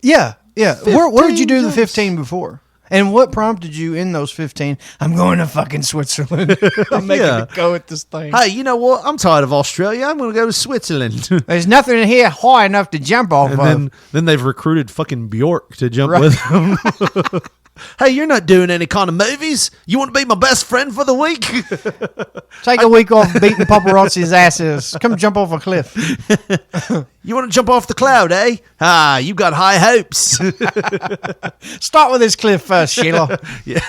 Speaker 5: Yeah. Where did you do the 15 before? And what prompted you in those 15? I'm going to fucking Switzerland. I'm making a go at this thing.
Speaker 4: Hey, you know what? I'm tired of Australia. I'm going to go to Switzerland.
Speaker 5: There's nothing in here high enough to jump off of.
Speaker 4: Then they've recruited fucking Bjork to jump with them. Hey, you're not doing any kind of movies. You want to be my best friend for the week?
Speaker 5: Take a week off beating paparazzi's asses. Come jump off a cliff.
Speaker 4: You want to jump off the cloud, eh? Ah, you got high hopes.
Speaker 5: Start with this cliff first, Sheila.
Speaker 4: Yeah.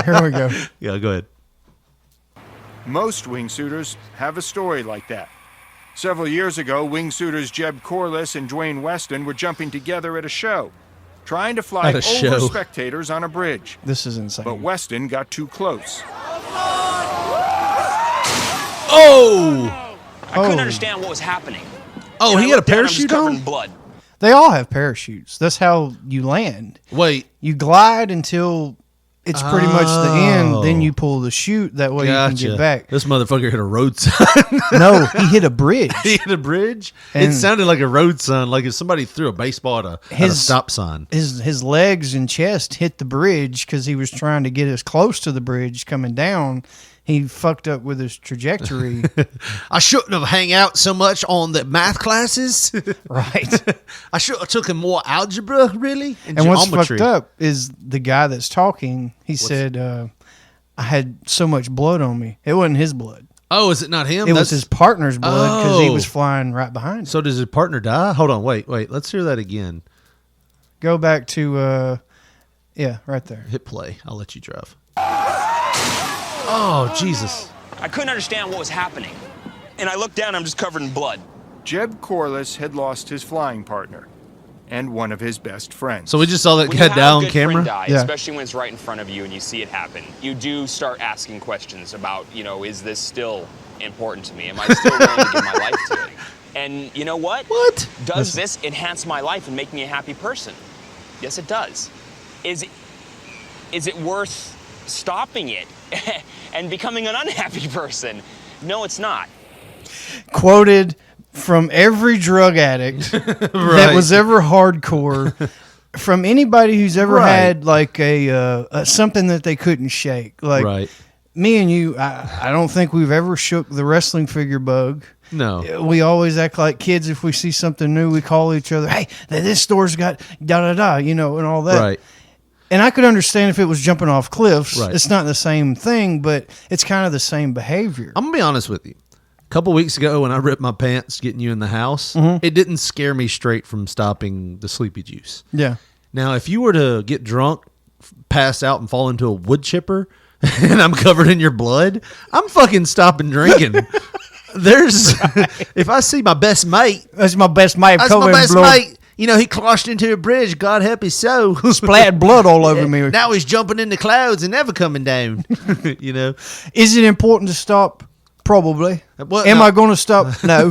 Speaker 5: Here we go.
Speaker 4: Yeah, go ahead.
Speaker 11: Most wingsuiters have a story like that. Several years ago, wingsuiters Jeb Corliss and Dwayne Weston were jumping together at a show, trying to fly over spectators on a bridge.
Speaker 5: This is insane.
Speaker 11: But Weston got too close.
Speaker 4: Oh!
Speaker 16: I couldn't understand what was happening.
Speaker 4: Oh, he had a parachute on?
Speaker 16: Blood.
Speaker 5: They all have parachutes. That's how you land.
Speaker 4: Wait.
Speaker 5: You glide until it's pretty much the end. Then you pull the chute. That way you can get back.
Speaker 4: This motherfucker hit a road sign.
Speaker 5: No, he hit a bridge.
Speaker 4: He hit a bridge? It sounded like a road sign, like if somebody threw a baseball at a stop sign.
Speaker 5: His legs and chest hit the bridge because he was trying to get as close to the bridge coming down. He fucked up with his trajectory.
Speaker 4: I shouldn't have hang out so much on the math classes.
Speaker 5: Right.
Speaker 4: I should have taken more algebra, really.
Speaker 5: And what's fucked up is the guy that's talking, he said, I had so much blood on me. It wasn't his blood.
Speaker 4: Oh, is it not him?
Speaker 5: It was his partner's blood because he was flying right behind him.
Speaker 4: So does his partner die? Hold on, wait. Let's hear that again.
Speaker 5: Go back to, right there.
Speaker 4: Hit play. I'll let you drive. Oh, Jesus.
Speaker 16: I couldn't understand what was happening. And I looked down, I'm just covered in blood.
Speaker 11: Jeb Corliss had lost his flying partner. and one of his best friends.
Speaker 4: So we just saw that
Speaker 16: When
Speaker 4: guy
Speaker 16: you have
Speaker 4: die
Speaker 16: a
Speaker 4: on
Speaker 16: good
Speaker 4: camera?
Speaker 16: friend die,
Speaker 5: Yeah.
Speaker 16: especially when it's right in front of you and you see it happen, you do start asking questions about, is this still important to me? Am I still willing to give my life to it? And you know what?
Speaker 4: What?
Speaker 16: Does this enhance my life and make me a happy person? Yes, it does. Is it worth stopping it and becoming an unhappy person? No, it's not.
Speaker 5: Quoted from every drug addict that was ever hardcore, from anybody who's ever had like a something that they couldn't shake. Like me and you, I don't think we've ever shook the wrestling figure bug.
Speaker 4: No.
Speaker 5: We always act like kids. If we see something new, we call each other, hey, this store's got da-da-da, and all that.
Speaker 4: Right.
Speaker 5: And I could understand if it was jumping off cliffs.
Speaker 4: Right.
Speaker 5: It's not the same thing, but it's kind of the same behavior.
Speaker 4: I'm going to be honest with you. A couple weeks ago when I ripped my pants getting you in the house, it didn't scare me straight from stopping the sleepy juice.
Speaker 5: Yeah.
Speaker 4: Now, if you were to get drunk, pass out, and fall into a wood chipper, and I'm covered in your blood, I'm fucking stopping drinking. If I see my best mate.
Speaker 5: That's my best mate.
Speaker 4: That's my best mate. He crashed into a bridge. God help his soul.
Speaker 5: Splattered blood all over me.
Speaker 4: Now he's jumping in the clouds and never coming down.
Speaker 5: Is it important to stop? Probably. Am I going to stop? No.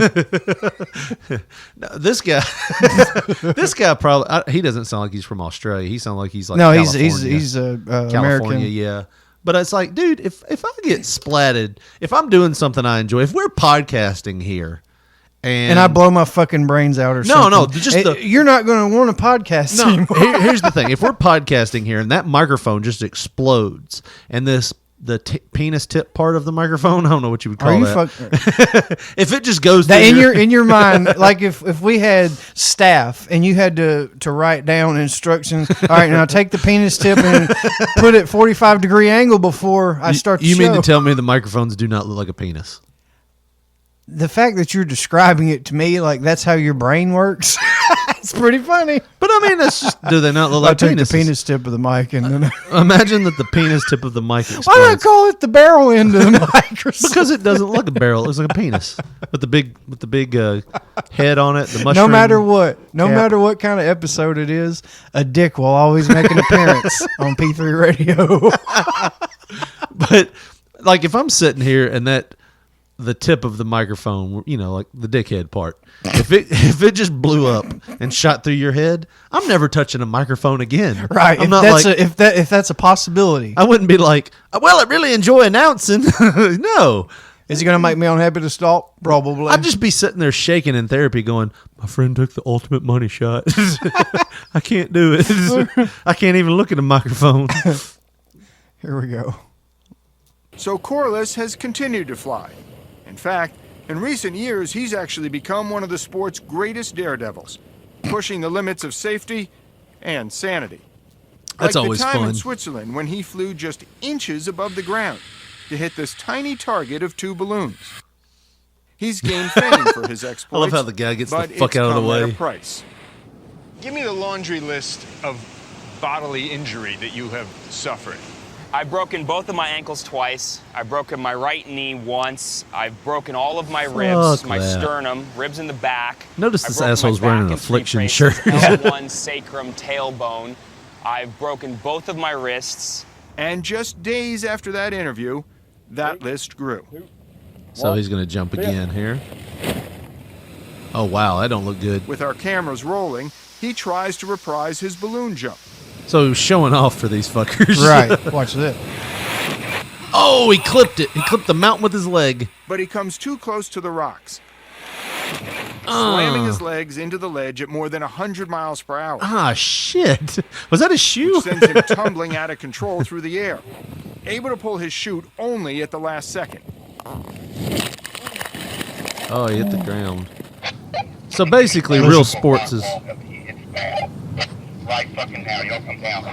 Speaker 4: No, this guy probably. He doesn't sound like he's from Australia. He sounds like he's like California.
Speaker 5: he's
Speaker 4: California,
Speaker 5: American.
Speaker 4: yeah. But it's like, dude, if I get splatted, if I'm doing something I enjoy, if we're podcasting here, and
Speaker 5: I blow my fucking brains out or something.
Speaker 4: No, just
Speaker 5: you're not going to want a podcast anymore.
Speaker 4: Here's the thing: if we're podcasting here and that microphone just explodes, and the penis tip part of the microphone, I don't know what you would call that. If it just goes
Speaker 5: that in your mind, like if we had staff and you had to write down instructions. All right, now take the penis tip and put it 45-degree angle before I start the show.
Speaker 4: You mean to tell me the microphones do not look like a penis?
Speaker 5: The fact that you're describing it to me like that's how your brain works, it's pretty funny.
Speaker 4: But I mean, that's just, do they not look like
Speaker 5: take
Speaker 4: penises?
Speaker 5: the penis tip of the mic and then
Speaker 4: imagine that the penis tip of the mic explodes.
Speaker 5: Why not call it the barrel end of the mic?
Speaker 4: Because it doesn't look like a barrel; it looks like a penis with the big head on it. The mushroom.
Speaker 5: No matter what kind of episode it is, a dick will always make an appearance on P3 Radio.
Speaker 4: But like, if I'm sitting here and the tip of the microphone, like the dickhead part, if it just blew up and shot through your head, I'm never touching a microphone again.
Speaker 5: Right.
Speaker 4: I'm not
Speaker 5: if that's a possibility.
Speaker 4: I wouldn't be like, well, I really enjoy announcing. No.
Speaker 5: Is it going to make me unhappy to stop? Probably.
Speaker 4: I'd just be sitting there shaking in therapy going, my friend took the ultimate money shot. I can't do it. I can't even look at a microphone.
Speaker 5: Here we go.
Speaker 11: So Corliss has continued to fly. In fact, in recent years, he's actually become one of the sport's greatest daredevils, pushing the limits of safety and sanity.
Speaker 4: That's
Speaker 11: like
Speaker 4: always
Speaker 11: the time
Speaker 4: fun.
Speaker 11: in Switzerland when he flew just inches above the ground to hit this tiny target of 2 balloons. He's gained fame for his exploits.
Speaker 4: I love how the guy gets the
Speaker 11: but
Speaker 4: fuck
Speaker 11: it's
Speaker 4: out of the
Speaker 11: come at
Speaker 4: way.
Speaker 11: a price.
Speaker 17: Give me the laundry list of bodily injury that you have suffered.
Speaker 16: I've broken both of my ankles twice. I've broken my right knee once. I've broken all of my ribs, my sternum, ribs in the back.
Speaker 4: Notice
Speaker 16: I've
Speaker 4: this
Speaker 16: broken
Speaker 4: asshole's
Speaker 16: my back
Speaker 4: wearing an
Speaker 16: in 3
Speaker 4: affliction
Speaker 16: places,
Speaker 4: shirt.
Speaker 16: L1, sacrum, tailbone. I've broken both of my wrists.
Speaker 11: And just days after that interview, that list grew.
Speaker 4: So he's going to jump again here. Oh, wow. That don't look good.
Speaker 11: With our cameras rolling, he tries to reprise his balloon jump.
Speaker 4: So he was showing off for these fuckers.
Speaker 5: Right. Watch this.
Speaker 4: Oh, he clipped it. He clipped the mountain with his leg.
Speaker 11: But he comes too close to the rocks, slamming his legs into the ledge at more than 100 miles per hour.
Speaker 4: Ah, shit. Was that a shoe?
Speaker 11: Which sends him tumbling out of control through the air, able to pull his chute only at the last second.
Speaker 4: Oh, he hit the ground. So basically, real sports is...
Speaker 18: Right fucking now, y'all come down.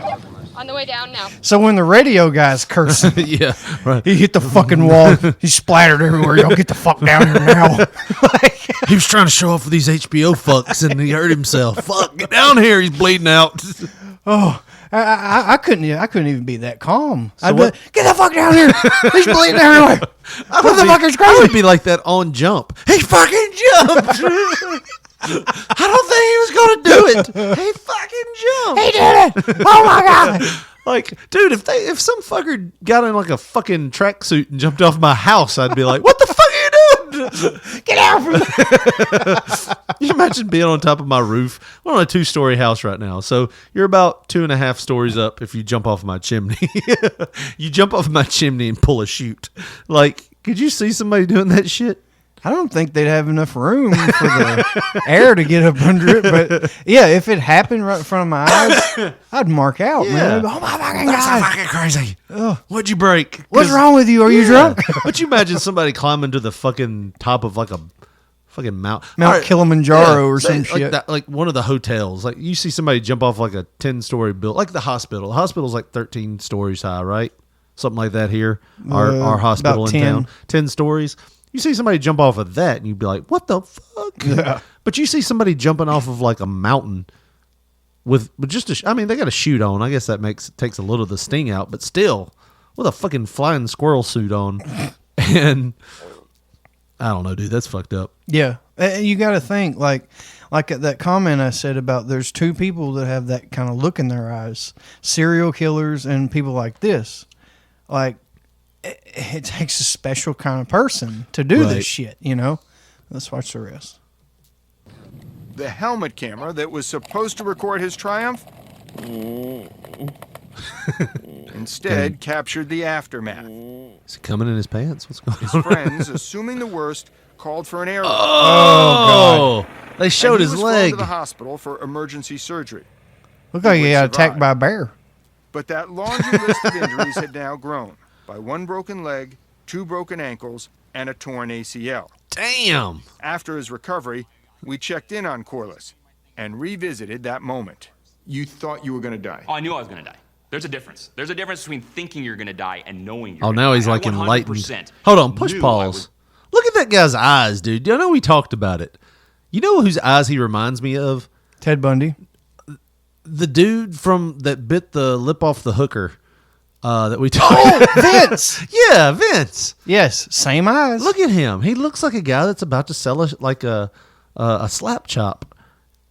Speaker 15: On the way down now.
Speaker 5: So when the radio guy's cursing,
Speaker 4: yeah, right.
Speaker 5: He hit the fucking wall. He splattered everywhere. Y'all get the fuck down here now.
Speaker 4: He was trying to show off for these HBO fucks, and he hurt himself. Fuck, get down here. He's bleeding out.
Speaker 5: Oh, I couldn't even be that calm. I'd be like, get the fuck down here. He's bleeding everywhere. What the fuck is crazy?
Speaker 4: I would be like that on jump. He fucking jumped. I don't think he was going to do it. He fucking jumped.
Speaker 5: He did it. Oh my God.
Speaker 4: Like, dude, if some fucker got in like a fucking tracksuit and jumped off my house, I'd be like, what the fuck are you doing?
Speaker 5: Get out from there.
Speaker 4: You imagine being on top of my roof? We're on a 2-story house right now. So you're about 2.5 stories up if you jump off my chimney. You jump off my chimney and pull a chute. Like, could you see somebody doing that shit?
Speaker 5: I don't think they'd have enough room for the air to get up under it. But yeah, if it happened right in front of my eyes, I'd mark out, man. Oh my fucking God.
Speaker 4: That's fucking crazy. What'd you break?
Speaker 5: What's wrong with you? Are you drunk?
Speaker 4: But you imagine somebody climbing to the fucking top of like a fucking
Speaker 5: Mount Kilimanjaro or some shit.
Speaker 4: Like one of the hotels. Like you see somebody jump off like a 10-story building, like the hospital. The hospital's like 13 stories high, right? Something like that here. Our hospital in town. 10 stories. You see somebody jump off of that, and you'd be like, what the fuck?
Speaker 5: Yeah.
Speaker 4: But you see somebody jumping off of like a mountain with just they got a chute on. I guess that takes a little of the sting out, but still, with a fucking flying squirrel suit on. And I don't know, dude, that's fucked up.
Speaker 5: Yeah. And you got to think, like that comment I said about there's two people that have that kind of look in their eyes, serial killers and people like this. Like, it takes a special kind of person to do this shit, you know? Let's watch the rest.
Speaker 11: The helmet camera that was supposed to record his triumph instead captured the aftermath.
Speaker 4: Is it coming in his pants? What's going on?
Speaker 11: His friends, assuming the worst, called for an air lift.
Speaker 4: Oh, God. They showed his
Speaker 11: leg. He was flown to the hospital for emergency surgery.
Speaker 5: Look like he got attacked by a bear.
Speaker 11: But that laundry list of injuries had now grown by 1 broken leg, 2 broken ankles, and a torn ACL.
Speaker 4: Damn!
Speaker 11: After his recovery, we checked in on Corliss and revisited that moment.
Speaker 13: You thought you were going to die.
Speaker 16: Oh, I knew I was going to die. There's a difference. There's a difference between thinking you're going to die and knowing you're
Speaker 4: Oh,
Speaker 16: going to
Speaker 4: now
Speaker 16: die.
Speaker 4: he's like
Speaker 16: I
Speaker 4: enlightened.
Speaker 16: 100%
Speaker 4: Hold on, push
Speaker 16: knew
Speaker 4: pause. Look at that guy's eyes, dude. I know we talked about it. You know whose eyes he reminds me of?
Speaker 5: Ted Bundy.
Speaker 4: The dude that bit the lip off the hooker. That we talked.
Speaker 5: Oh, Vince.
Speaker 4: Yeah, Vince.
Speaker 5: Yes, same eyes.
Speaker 4: Look at him. He looks like a guy that's about to sell a slap chop.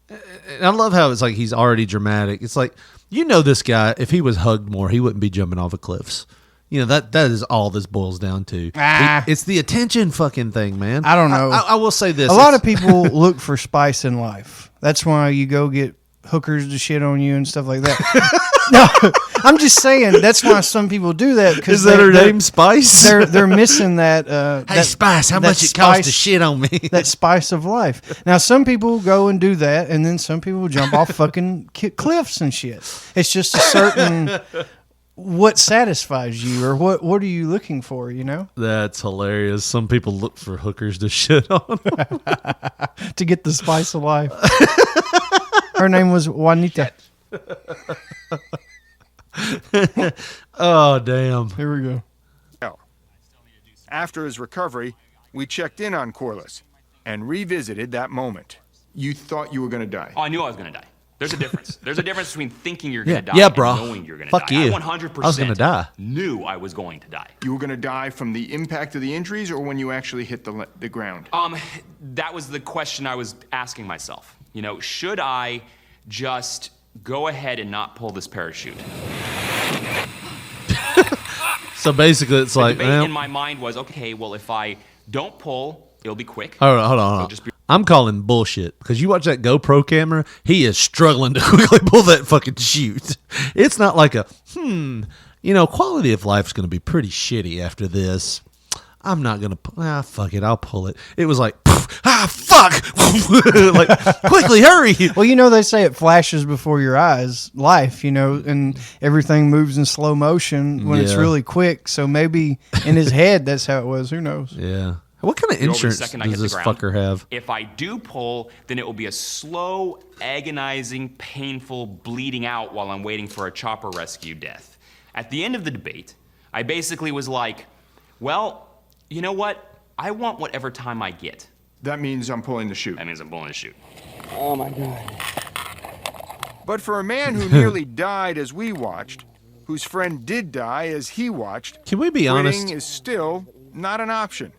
Speaker 4: And I love how it's like he's already dramatic. It's like, you know, this guy, if he was hugged more, he wouldn't be jumping off of cliffs. You know, that is all this boils down to. It's the attention fucking thing, man.
Speaker 5: I don't know.
Speaker 4: I will say this.
Speaker 5: A lot of people look for spice in life. That's why you go get hookers to shit on you and stuff like that. No, I'm just saying that's why some people do that.
Speaker 4: Is that her name, Spice?
Speaker 5: They're missing that.
Speaker 4: Hey, Spice, how much it costs to shit on me?
Speaker 5: That spice of life. Now, some people go and do that, and then some people jump off fucking cliffs and shit. It's just a certain what satisfies you, or what are you looking for? You know,
Speaker 4: that's hilarious. Some people look for hookers to shit on
Speaker 5: to get the spice of life. Her name was Juanita.
Speaker 4: Oh, damn.
Speaker 5: Here we go.
Speaker 11: After his recovery, we checked in on Corliss and revisited that moment.
Speaker 13: You thought you were going to die.
Speaker 16: Oh, I knew I was going to die. There's a difference. There's a difference between thinking you're going to die
Speaker 4: yeah,
Speaker 16: and
Speaker 4: bro.
Speaker 16: knowing you're going to
Speaker 4: Fuck
Speaker 16: die.
Speaker 4: you.
Speaker 16: I 100%
Speaker 4: I was gonna die.
Speaker 16: knew I was going to die.
Speaker 13: You were going to die from the impact of the injuries or when you actually hit the ground?
Speaker 16: That was the question I was asking myself. You know, should I just go ahead and not pull this parachute?
Speaker 4: So basically, it's
Speaker 16: The
Speaker 4: like,
Speaker 16: debate in my mind was, okay, well, if I don't pull, it'll be quick.
Speaker 4: Hold on. I'm calling bullshit because you watch that GoPro camera, he is struggling to quickly pull that fucking chute. It's not like quality of life's going to be pretty shitty after this. I'm not going to, fuck it, I'll pull it. It was like, fuck! Like, quickly, hurry!
Speaker 5: Well, you know, they say it flashes before your eyes, life, you know, and everything moves in slow motion when it's really quick. So maybe in his head, that's how it was. Who knows?
Speaker 4: Yeah. What kind of insurance does this fucker have?
Speaker 16: If I do pull, then it will be a slow, agonizing, painful bleeding out while I'm waiting for a chopper rescue death. At the end of the debate, I basically was like, well, you know what? I want whatever time I get.
Speaker 13: That means I'm pulling the chute.
Speaker 16: That means I'm pulling the chute.
Speaker 18: Oh my God.
Speaker 11: But for a man who nearly died as we watched, whose friend did die as he watched,
Speaker 4: Can we be honest?
Speaker 11: quitting is still not an option.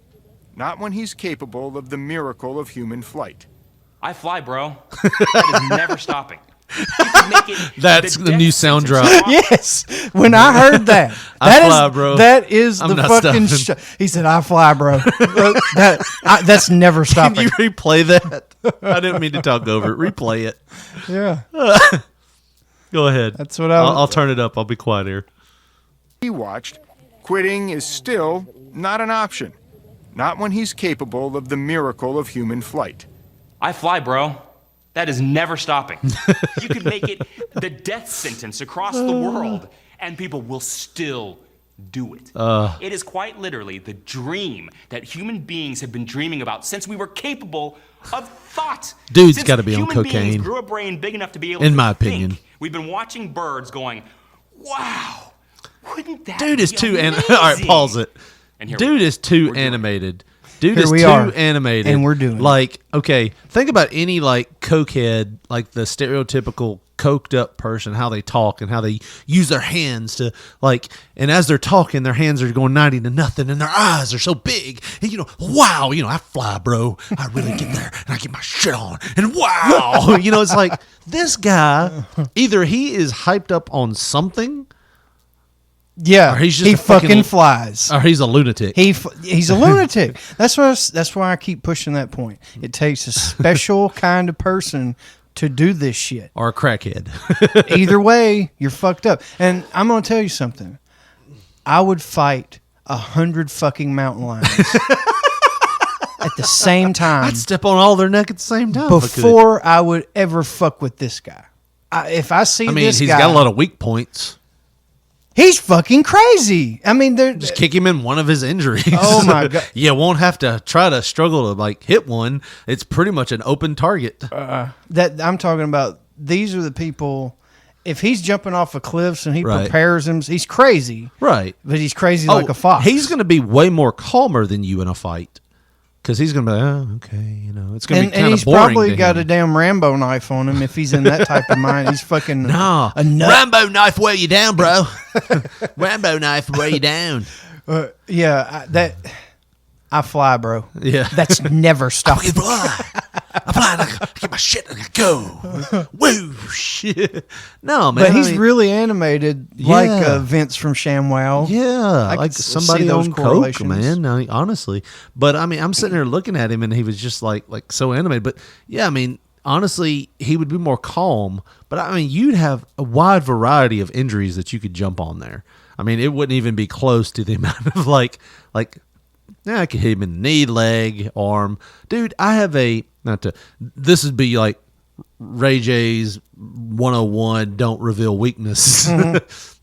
Speaker 11: Not when he's capable of the miracle of human flight.
Speaker 16: I fly, bro. That is never stopping. You can make it
Speaker 4: That's the new sound drop.
Speaker 5: Yes, when I heard that,
Speaker 4: I fly, bro.
Speaker 5: That is
Speaker 4: I'm
Speaker 5: the
Speaker 4: not
Speaker 5: fucking.
Speaker 4: stopping.
Speaker 5: He said, "I fly, bro." That's never stopping.
Speaker 4: Can you replay that? I didn't mean to talk over it. Replay it.
Speaker 5: Yeah.
Speaker 4: Go ahead.
Speaker 5: That's what
Speaker 4: I'll turn it up. I'll be quiet here.
Speaker 11: He watched, quitting is still not an option. Not when he's capable of the miracle of human flight.
Speaker 16: I fly, bro. That is never stopping. You could make it the death sentence across the world, and people will still do it. It is quite literally the dream that human beings have been dreaming about since we were capable of thought.
Speaker 4: Dude's got to be on
Speaker 16: Human beings
Speaker 4: cocaine.
Speaker 16: grew a brain big enough to be able
Speaker 4: In
Speaker 16: to
Speaker 4: my
Speaker 16: think.
Speaker 4: opinion.
Speaker 16: We've been watching birds going, wow, wouldn't that
Speaker 4: Dude is
Speaker 16: be
Speaker 4: too
Speaker 16: amazing?
Speaker 4: All right, pause it.
Speaker 16: And here
Speaker 4: Dude
Speaker 16: we-
Speaker 4: is too
Speaker 16: we're doing it.
Speaker 4: animated. Dude
Speaker 5: Here
Speaker 4: is
Speaker 5: we
Speaker 4: too
Speaker 5: are.
Speaker 4: animated.
Speaker 5: And we're doing it.
Speaker 4: Like, okay, think about any like cokehead, like the stereotypical coked up person, how they talk and how they use their hands to like, and as they're talking, their hands are going 90 to nothing and their eyes are so big. And wow, I fly, bro. I really get there and I get my shit on. And wow, it's like this guy, either he is hyped up on something.
Speaker 5: Yeah,
Speaker 4: Or he's just
Speaker 5: he
Speaker 4: a fucking
Speaker 5: flies.
Speaker 4: or he's a lunatic.
Speaker 5: He's a lunatic. That's why I keep pushing that point. It takes a special kind of person to do this shit.
Speaker 4: Or a crackhead.
Speaker 5: Either way, you're fucked up. And I'm gonna tell you something. I would fight 100 fucking mountain lions at the same time.
Speaker 4: I'd step on all their neck at the same time.
Speaker 5: Before I would ever fuck with this guy. If I see this
Speaker 4: he's
Speaker 5: guy,
Speaker 4: got a lot of weak points.
Speaker 5: he's fucking crazy. I mean,
Speaker 4: Just kick him in one of his injuries.
Speaker 5: Oh, my God.
Speaker 4: You won't have to try to struggle to like hit one. It's pretty much an open target.
Speaker 5: that I'm talking about. These are the people. If he's jumping off of cliffs and he
Speaker 4: Right.
Speaker 5: prepares him, he's crazy.
Speaker 4: Right.
Speaker 5: But he's crazy like a fox.
Speaker 4: He's going to be way more calmer than you in a fight. Because he's going to be like, oh, okay, it's going to be
Speaker 5: and
Speaker 4: kind of
Speaker 5: he's
Speaker 4: boring
Speaker 5: probably
Speaker 4: to
Speaker 5: got
Speaker 4: him.
Speaker 5: a damn Rambo knife on him if he's in that type of mind. He's fucking
Speaker 4: No.
Speaker 5: a nut.
Speaker 4: Rambo knife wear you down, bro. Rambo knife wear you down.
Speaker 5: I fly, bro.
Speaker 4: Yeah.
Speaker 5: That's never stopping.
Speaker 4: I fly and I get my shit and I go. Whoosh. No, man.
Speaker 5: But he's
Speaker 4: I mean,
Speaker 5: really animated, like
Speaker 4: Yeah.
Speaker 5: Vince from ShamWow.
Speaker 4: Yeah,
Speaker 5: I
Speaker 4: like
Speaker 5: could
Speaker 4: somebody
Speaker 5: see those
Speaker 4: on coke,
Speaker 5: correlations.
Speaker 4: man. I mean, honestly, but I mean, I'm sitting there looking at him, and he was just like so animated. But yeah, I mean, honestly, he would be more calm. But I mean, you'd have a wide variety of injuries that you could jump on there. I mean, it wouldn't even be close to the amount of I could hit him in the knee, leg, arm. Dude, I have this would be like Ray J's 101, don't reveal weakness.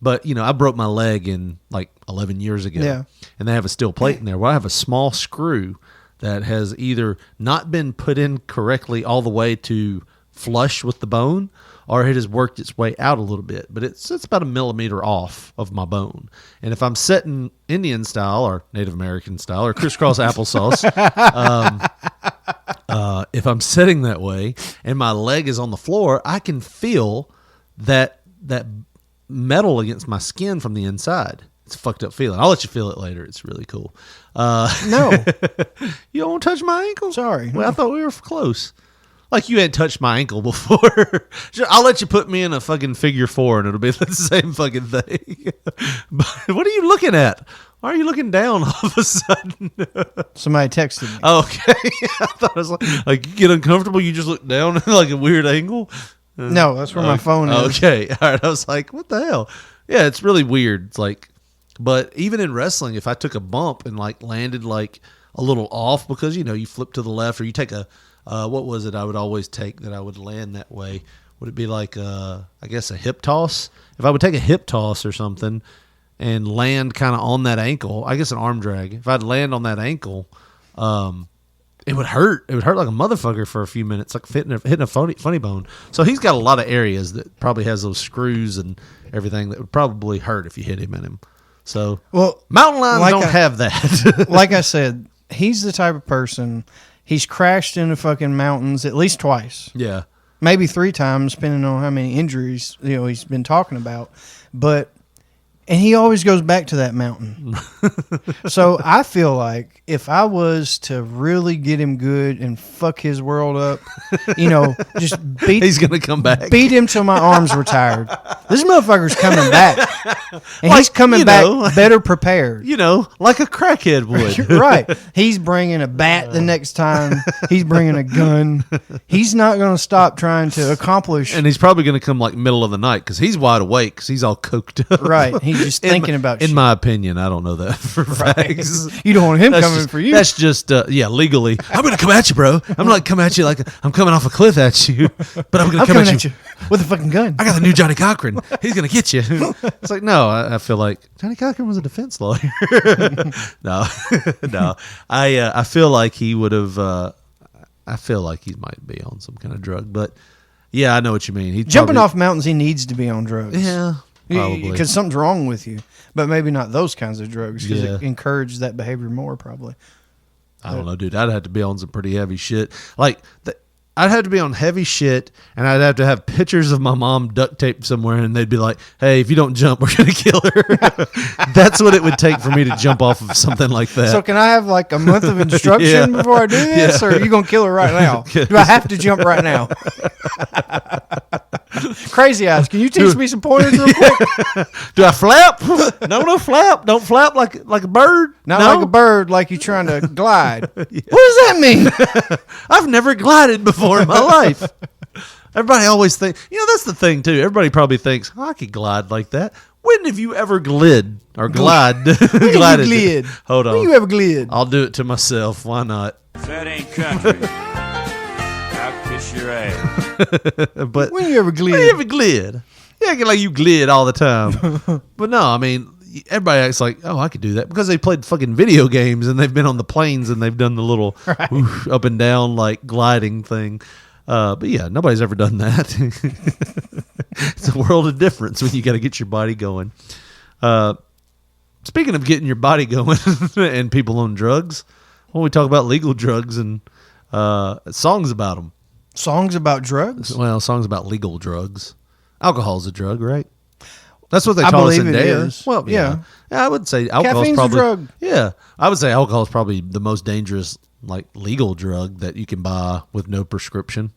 Speaker 4: But, I broke my leg in like 11 years ago.
Speaker 5: Yeah.
Speaker 4: And they have a steel plate in there. Well, I have a small screw that has either not been put in correctly all the way to flush with the bone, or it has worked its way out a little bit, but it's about 1 millimeter off of my bone. And if I'm sitting Indian style or Native American style or crisscross applesauce, if I'm sitting that way and my leg is on the floor, I can feel that metal against my skin from the inside. It's a fucked up feeling. I'll let you feel it later. It's really cool.
Speaker 5: No.
Speaker 4: You don't touch my ankle?
Speaker 5: Sorry.
Speaker 4: Well, I thought we were close. Like you hadn't touched my ankle before. Sure, I'll let you put me in a fucking figure 4 and it'll be the same fucking thing. But what are you looking at? Why are you looking down all of a sudden?
Speaker 5: Somebody texted me.
Speaker 4: Okay. I thought it was like you get uncomfortable, you just look down at like a weird angle.
Speaker 5: No, that's where my phone is.
Speaker 4: Okay. All right. I was like, what the hell? Yeah, it's really weird. It's like, but even in wrestling, if I took a bump and like landed like a little off because, you flip to the left or you take a, what was it I would always take that I would land that way? Would it be like, I guess a hip toss? If I would take a hip toss or something and land kind of on that ankle, I guess an arm drag. If I'd land on that ankle, it would hurt. It would hurt like a motherfucker for a few minutes, like hitting a funny bone. So he's got a lot of areas that probably has those screws and everything that would probably hurt if you hit him in him. So mountain lions don't have that.
Speaker 5: Like I said, he's the type of person. He's crashed into fucking mountains at least twice.
Speaker 4: Yeah.
Speaker 5: maybe 3 times, depending on how many injuries he's been talking about. And he always goes back to that mountain. So I feel like if I was to really get him good and fuck his world up, just beat.
Speaker 4: He's gonna come back.
Speaker 5: Beat him till my arms were tired. This motherfucker's coming back, and he's coming back better prepared.
Speaker 4: Like a crackhead would.
Speaker 5: Right. He's bringing a bat the next time. He's bringing a gun. He's not going to stop trying to accomplish.
Speaker 4: And he's probably going to come like middle of the night because he's wide awake because he's all coked up.
Speaker 5: Right. He's just thinking about shit.
Speaker 4: In my opinion, I don't know that for facts.
Speaker 5: You don't want him coming for you.
Speaker 4: That's just, legally. I'm going to come at you, bro. I'm not coming at you like I'm coming off a cliff at you, but I'm going to come at you
Speaker 5: with a fucking gun.
Speaker 4: I got the new Johnny Cochran. He's going to get you. It's like, no, I feel like Johnny Cochran was a defense lawyer. No. I feel like he would have, I feel like he might be on some kind of drug, but yeah, I know what you mean.
Speaker 5: Jumping off mountains, he needs to be on drugs.
Speaker 4: Yeah. Probably.
Speaker 5: Because something's wrong with you, but maybe not those kinds of drugs because it encourages that behavior more probably.
Speaker 4: I don't know, dude. I'd have to be on some pretty heavy shit. I'd have to be on heavy shit, and I'd have to have pictures of my mom duct taped somewhere, and they'd be like, hey, if you don't jump, we're going to kill her. That's what it would take for me to jump off of something like that.
Speaker 5: So can I have like a month of instruction before I do this, or are you going to kill her right now? Do I have to jump right now? Crazy Eyes, can you teach me some pointers real quick?
Speaker 4: Do I flap? No flap. Don't flap like a bird.
Speaker 5: Not like a bird, like you're trying to glide. What does that mean?
Speaker 4: I've never glided before in my life. Everybody always thinks, that's the thing too. Everybody probably thinks, I could glide like that. When have you ever glid or glide? Glided?
Speaker 5: Glid.
Speaker 4: Hold on.
Speaker 5: When you ever glid?
Speaker 4: I'll do it to myself. Why not?
Speaker 9: That ain't country. I'll kiss your ass.
Speaker 4: But
Speaker 5: when you ever glid?
Speaker 4: When you ever glid? Yeah, like you glid all the time. But no, I mean, everybody acts like, oh, I could do that because they played fucking video games and they've been on the planes and they've done the little up and down like gliding thing. But yeah, nobody's ever done that. It's a world of difference when you got to get your body going. Speaking of getting your body going and people on drugs, when we talk about legal drugs and songs about them.
Speaker 5: Songs about drugs?
Speaker 4: Well, songs about legal drugs. Alcohol's a drug, right? That's what they taught us in Dare. Well, yeah. I would say alcohol's probably
Speaker 5: a drug.
Speaker 4: Yeah, I would say alcohol is probably the most dangerous, like legal drug that you can buy with no prescription.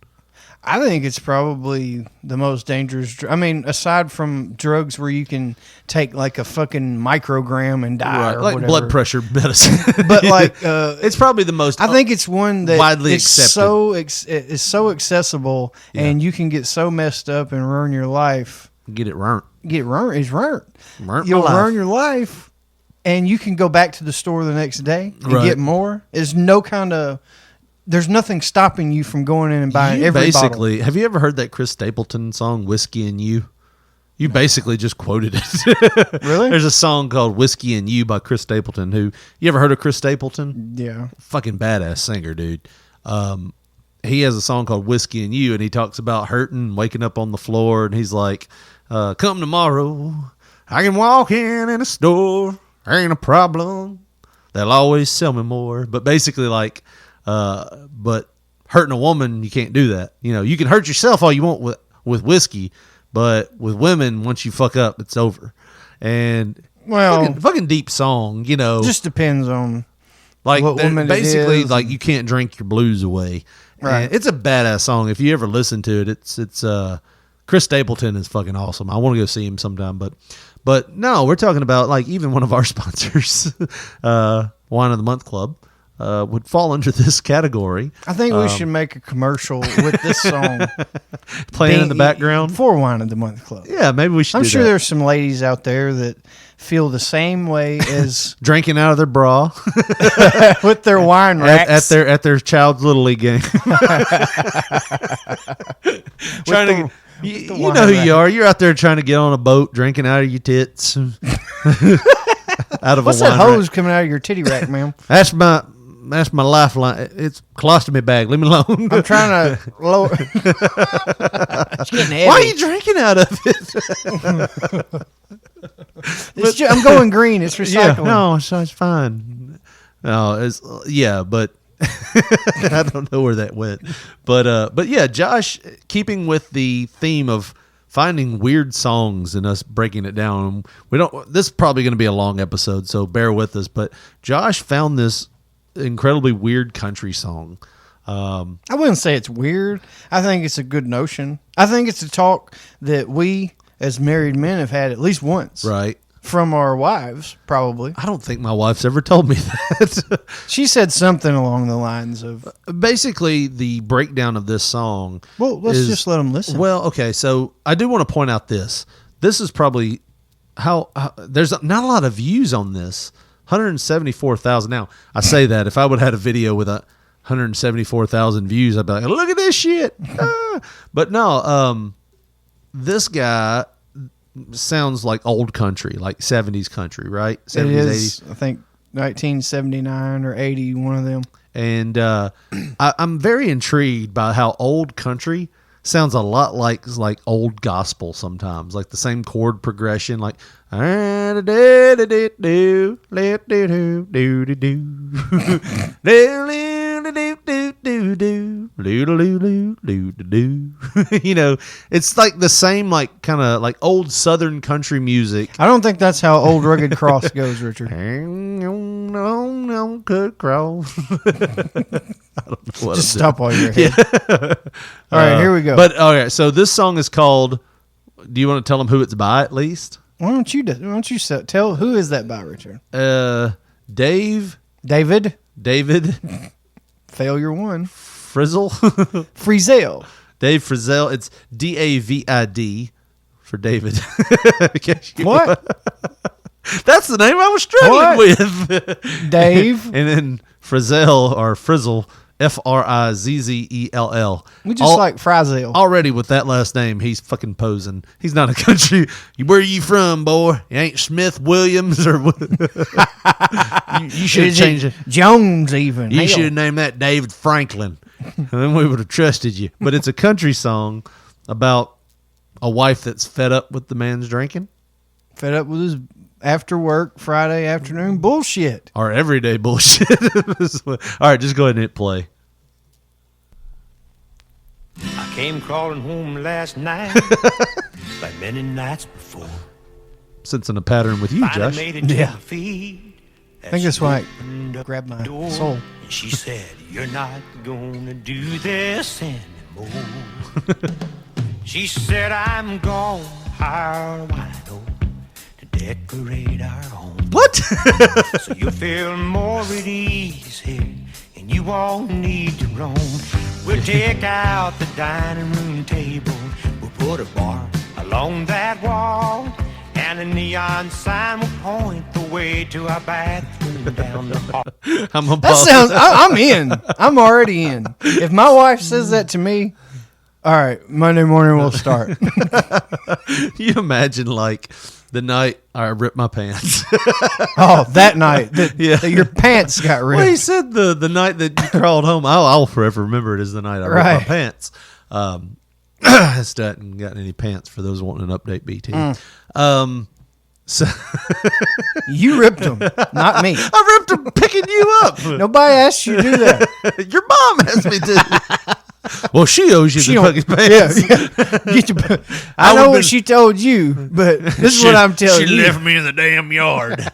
Speaker 5: I think it's probably the most dangerous. I mean, aside from drugs where you can take like a fucking microgram and die, or
Speaker 4: like
Speaker 5: whatever.
Speaker 4: Blood pressure medicine.
Speaker 5: But like,
Speaker 4: it's probably the most.
Speaker 5: I think it's one that
Speaker 4: widely
Speaker 5: it's
Speaker 4: accepted.
Speaker 5: It's so accessible, and you can get so messed up and ruin your life.
Speaker 4: Get it ruined.
Speaker 5: Get ruined. It's ruined.
Speaker 4: You'll
Speaker 5: ruin your life, and you can go back to the store the next day and get more. There's nothing stopping you from going in and buying every bottle.
Speaker 4: Have you ever heard that Chris Stapleton song, Whiskey and You? You basically just quoted it.
Speaker 5: Really?
Speaker 4: There's a song called Whiskey and You by Chris Stapleton. You ever heard of Chris Stapleton?
Speaker 5: Yeah.
Speaker 4: Fucking badass singer, dude. He has a song called Whiskey and You, and he talks about hurting, waking up on the floor, and he's like, come tomorrow, I can walk in a store, ain't a problem. They'll always sell me more. But basically like, but hurting a woman, you can't do that. You can hurt yourself all you want with whiskey, but with women, once you fuck up, it's over. And fucking deep song,
Speaker 5: Just depends on
Speaker 4: like
Speaker 5: what woman
Speaker 4: basically
Speaker 5: it is.
Speaker 4: like you can't drink your blues away.
Speaker 5: Right.
Speaker 4: And it's a badass song. If you ever listen to it, it's Chris Stapleton is fucking awesome. I want to go see him sometime, but no, we're talking about like even one of our sponsors, Wine of the Month Club. Would fall under this category.
Speaker 5: I think we should make a commercial with this song
Speaker 4: playing in the background
Speaker 5: for Wine of the Month Club.
Speaker 4: Yeah, maybe we should.
Speaker 5: I'm
Speaker 4: do
Speaker 5: sure
Speaker 4: that.
Speaker 5: there's some ladies out there that feel the same way as
Speaker 4: drinking out of their bra
Speaker 5: with their wine racks
Speaker 4: at their child's little league game. You know who you are. You're out there trying to get on a boat, drinking out of your tits.
Speaker 5: What's that hose coming out of your titty rack, man?
Speaker 4: That's my lifeline. It's colostomy bag. Leave me alone.
Speaker 5: I'm trying to lower. It's getting heavy.
Speaker 4: Why are you drinking out of it?
Speaker 5: I'm going green. It's recycling.
Speaker 4: Yeah, no, it's fine. No, but I don't know where that went, but yeah, Josh, keeping with the theme of finding weird songs and us breaking it down. This is probably going to be a long episode, so bear with us. But Josh found this incredibly weird country song.
Speaker 5: I wouldn't say it's weird. I think it's a good notion. I think it's a talk that we, as married men, have had at least once.
Speaker 4: Right.
Speaker 5: From our wives, probably.
Speaker 4: I don't think my wife's ever told me that.
Speaker 5: She said something along the lines of...
Speaker 4: Basically, the breakdown of this song...
Speaker 5: Well, let's just let them listen.
Speaker 4: Well, okay, so I do want to point out this. This is probably how there's not a lot of views on this. 174,000. Now, I say that. If I would have had a video with 174,000 views, I'd be like, look at this shit. But no, this guy... sounds like old country, like 70s country, right? 70s,
Speaker 5: it is,
Speaker 4: 80s.
Speaker 5: I think 1979 or 80, one of them.
Speaker 4: And I'm very intrigued by how old country sounds a lot like old gospel sometimes, like the same chord progression, like you know, it's like the same, like kind of like old Southern country music.
Speaker 5: I don't think that's how Old Rugged Cross goes, Richard.
Speaker 4: Good cross. I don't know what
Speaker 5: just stop while you're ahead.
Speaker 4: Yeah.
Speaker 5: All right, here we go.
Speaker 4: But all right, so this song is called. Do you want to tell them who it's by at least?
Speaker 5: Why don't you tell who is that by, Richard?
Speaker 4: David.
Speaker 5: Failure one.
Speaker 4: Frizzell. Dave Frizzell. It's David for David.
Speaker 5: What?
Speaker 4: That's the name I was struggling with.
Speaker 5: Dave.
Speaker 4: And then Frizzell or Frizzle. Frizzell.
Speaker 5: We just like Frizzell.
Speaker 4: Already with that last name, he's fucking posing. He's not a country. Where are you from, boy? You ain't Smith Williams or what? You should have changed it.
Speaker 5: Jones even.
Speaker 4: You should have named that David Franklin. And then we would have trusted you. But it's a country song about a wife that's fed up with the man's drinking.
Speaker 5: Fed up with his after work Friday afternoon bullshit.
Speaker 4: Or everyday bullshit. All right, just go ahead and hit play.
Speaker 19: I came crawling home last night like many nights before.
Speaker 4: Sensing a pattern with you, Josh.
Speaker 5: Yeah. I think that's why I grabbed my soul.
Speaker 19: And she said, "You're not gonna do this anymore." She said, "I'm gonna hire a wino to decorate our home.
Speaker 4: What?
Speaker 19: So you'll feel more at ease here, and you won't need to roam. We'll take out the dining room table. We'll put a bar along that wall, and a neon sign will point the way to our bathroom down the hall."
Speaker 5: I'm in. I'm already in. If my wife says that to me, all right, Monday morning we'll start.
Speaker 4: You imagine like the night I ripped my pants.
Speaker 5: Oh, that night that your pants got ripped.
Speaker 4: Well, he said the night that you crawled home. I'll forever remember it as the night I ripped my pants. I still hadn't gotten any pants for those wanting an update, BT. So
Speaker 5: you ripped them, not me.
Speaker 4: I ripped them picking you up.
Speaker 5: Nobody asked you to do that.
Speaker 4: Your mom asked me to. Well, she owes you the fucking pants.
Speaker 5: Yeah. Get your, I know what she told you, but this is what I'm telling you.
Speaker 4: She left me in the damn yard.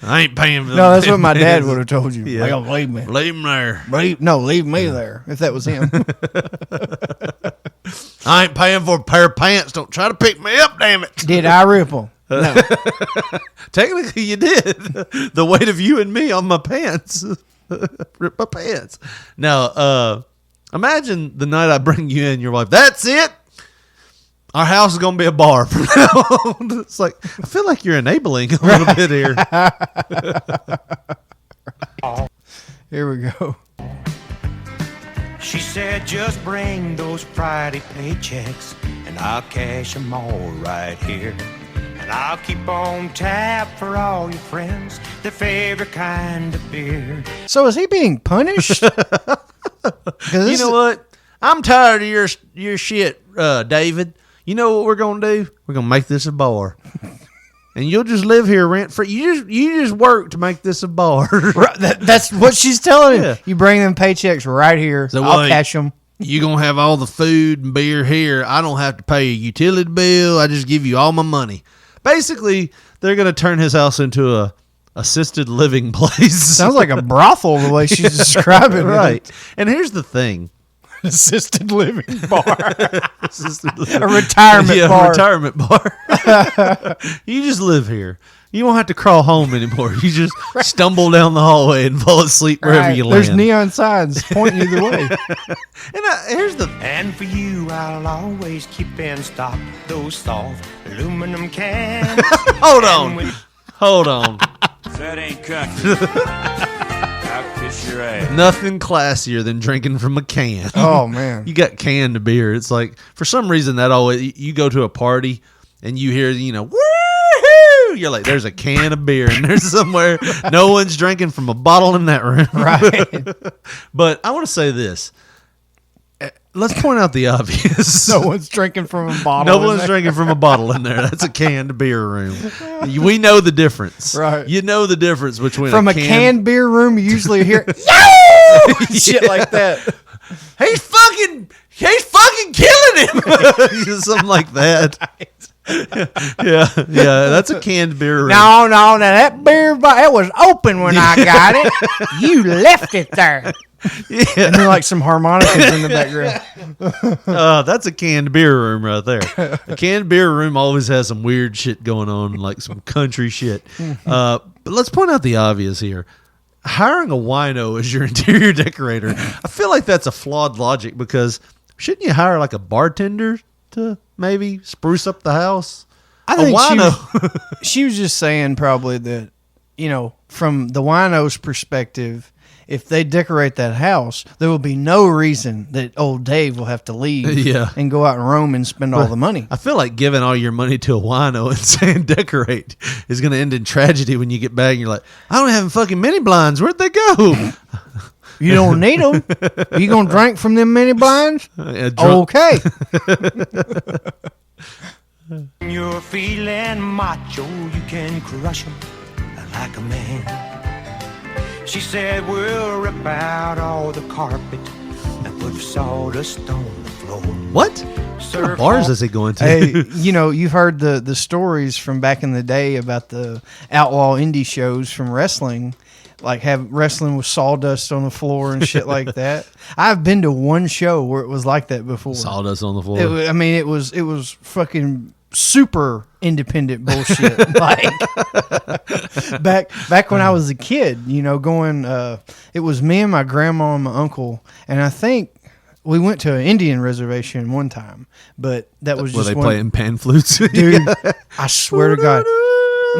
Speaker 4: I ain't paying for them.
Speaker 5: No, that's what my dad would have told you.
Speaker 4: Yeah.
Speaker 5: Like, leave me.
Speaker 4: Leave him there.
Speaker 5: Leave me there, if that was him.
Speaker 4: I ain't paying for a pair of pants. Don't try to pick me up, damn it.
Speaker 5: Did I rip them? No.
Speaker 4: Technically, you did. The weight of you and me on my pants. Rip my pants. Now, imagine the night I bring you in, your wife, that's it. Our house is going to be a bar from now on. It's like, I feel like you're enabling a little bit here.
Speaker 5: Here we go.
Speaker 19: She said, "Just bring those Friday paychecks, and I'll cash them all right here. And I'll keep on tap for all your friends, their favorite kind of beer."
Speaker 5: So is he being punished?
Speaker 4: You know what? I'm tired of your shit, David. You know what we're going to do? We're going to make this a bar. and you'll just live here rent free. You just work to make this a bar.
Speaker 5: Right, that's what she's telling him.
Speaker 4: Yeah.
Speaker 5: You bring them paychecks right here.
Speaker 4: So,
Speaker 5: I'll
Speaker 4: well,
Speaker 5: cash them.
Speaker 4: You gonna have all the food and beer here. I don't have to pay a utility bill. I just give you all my money. Basically, they're gonna turn his house into a assisted living place.
Speaker 5: Sounds like a brothel the way she's describing it.
Speaker 4: Right. And here's the thing.
Speaker 5: Assisted living bar.
Speaker 4: Assisted living.
Speaker 5: A retirement bar.
Speaker 4: A retirement bar. You just live here. You won't have to crawl home anymore. You just stumble down the hallway and fall asleep wherever you land.
Speaker 5: There's neon signs pointing either way.
Speaker 19: And for you, I'll always keep in stock those soft aluminum cans.
Speaker 4: Hold on.
Speaker 9: That ain't country. I'll kiss your ass.
Speaker 4: Nothing classier than drinking from a can.
Speaker 5: Oh, man.
Speaker 4: You got canned beer. It's like, for some reason, that always, you go to a party and you hear, woohoo! You're like, there's a can of beer in there somewhere. No one's drinking from a bottle in that room.
Speaker 5: Right.
Speaker 4: But I want to say this. Let's point out the obvious.
Speaker 5: No one's drinking from a bottle.
Speaker 4: No one's drinking from a bottle in there. That's a canned beer room. We know the difference.
Speaker 5: Right.
Speaker 4: You know the difference between
Speaker 5: from
Speaker 4: a
Speaker 5: canned beer room. You usually hear yo shit like that.
Speaker 4: He's fucking killing him. Something like that. Yeah, that's a canned beer room.
Speaker 5: No, now that beer it was open when I got it. You left it there.
Speaker 4: Yeah.
Speaker 5: And then like some harmonicas in the background.
Speaker 4: That's a canned beer room right there. A canned beer room always has some weird shit going on, like some country shit. But let's point out the obvious here. Hiring a wino as your interior decorator, I feel like that's a flawed logic, because shouldn't you hire like a bartender to maybe spruce up the house?
Speaker 5: I think she was just saying probably that, from the wino's perspective, if they decorate that house, there will be no reason that old Dave will have to leave and go out and roam and spend all the money.
Speaker 4: I feel like giving all your money to a wino and saying decorate is going to end in tragedy when you get back and you're like, I don't have fucking mini blinds. Where'd they go?
Speaker 5: You don't need them. You going to drink from them mini blinds? Okay.
Speaker 19: You're feeling macho, you can crush 'em like a man. She said, we'll rip out all the carpet and put sawdust on the floor.
Speaker 4: What? What kind of bars is he going to?
Speaker 5: Hey, you've heard the stories from back in the day about the outlaw indie shows from wrestling, like have wrestling with sawdust on the floor and shit like that. I've been to one show where it was like that before.
Speaker 4: Sawdust on the floor.
Speaker 5: It was fucking super independent bullshit. Like back when I was a kid, going. It was me and my grandma and my uncle, and I think we went to an Indian reservation one time. But that was just
Speaker 4: they playing pan flutes,
Speaker 5: dude. I swear to God,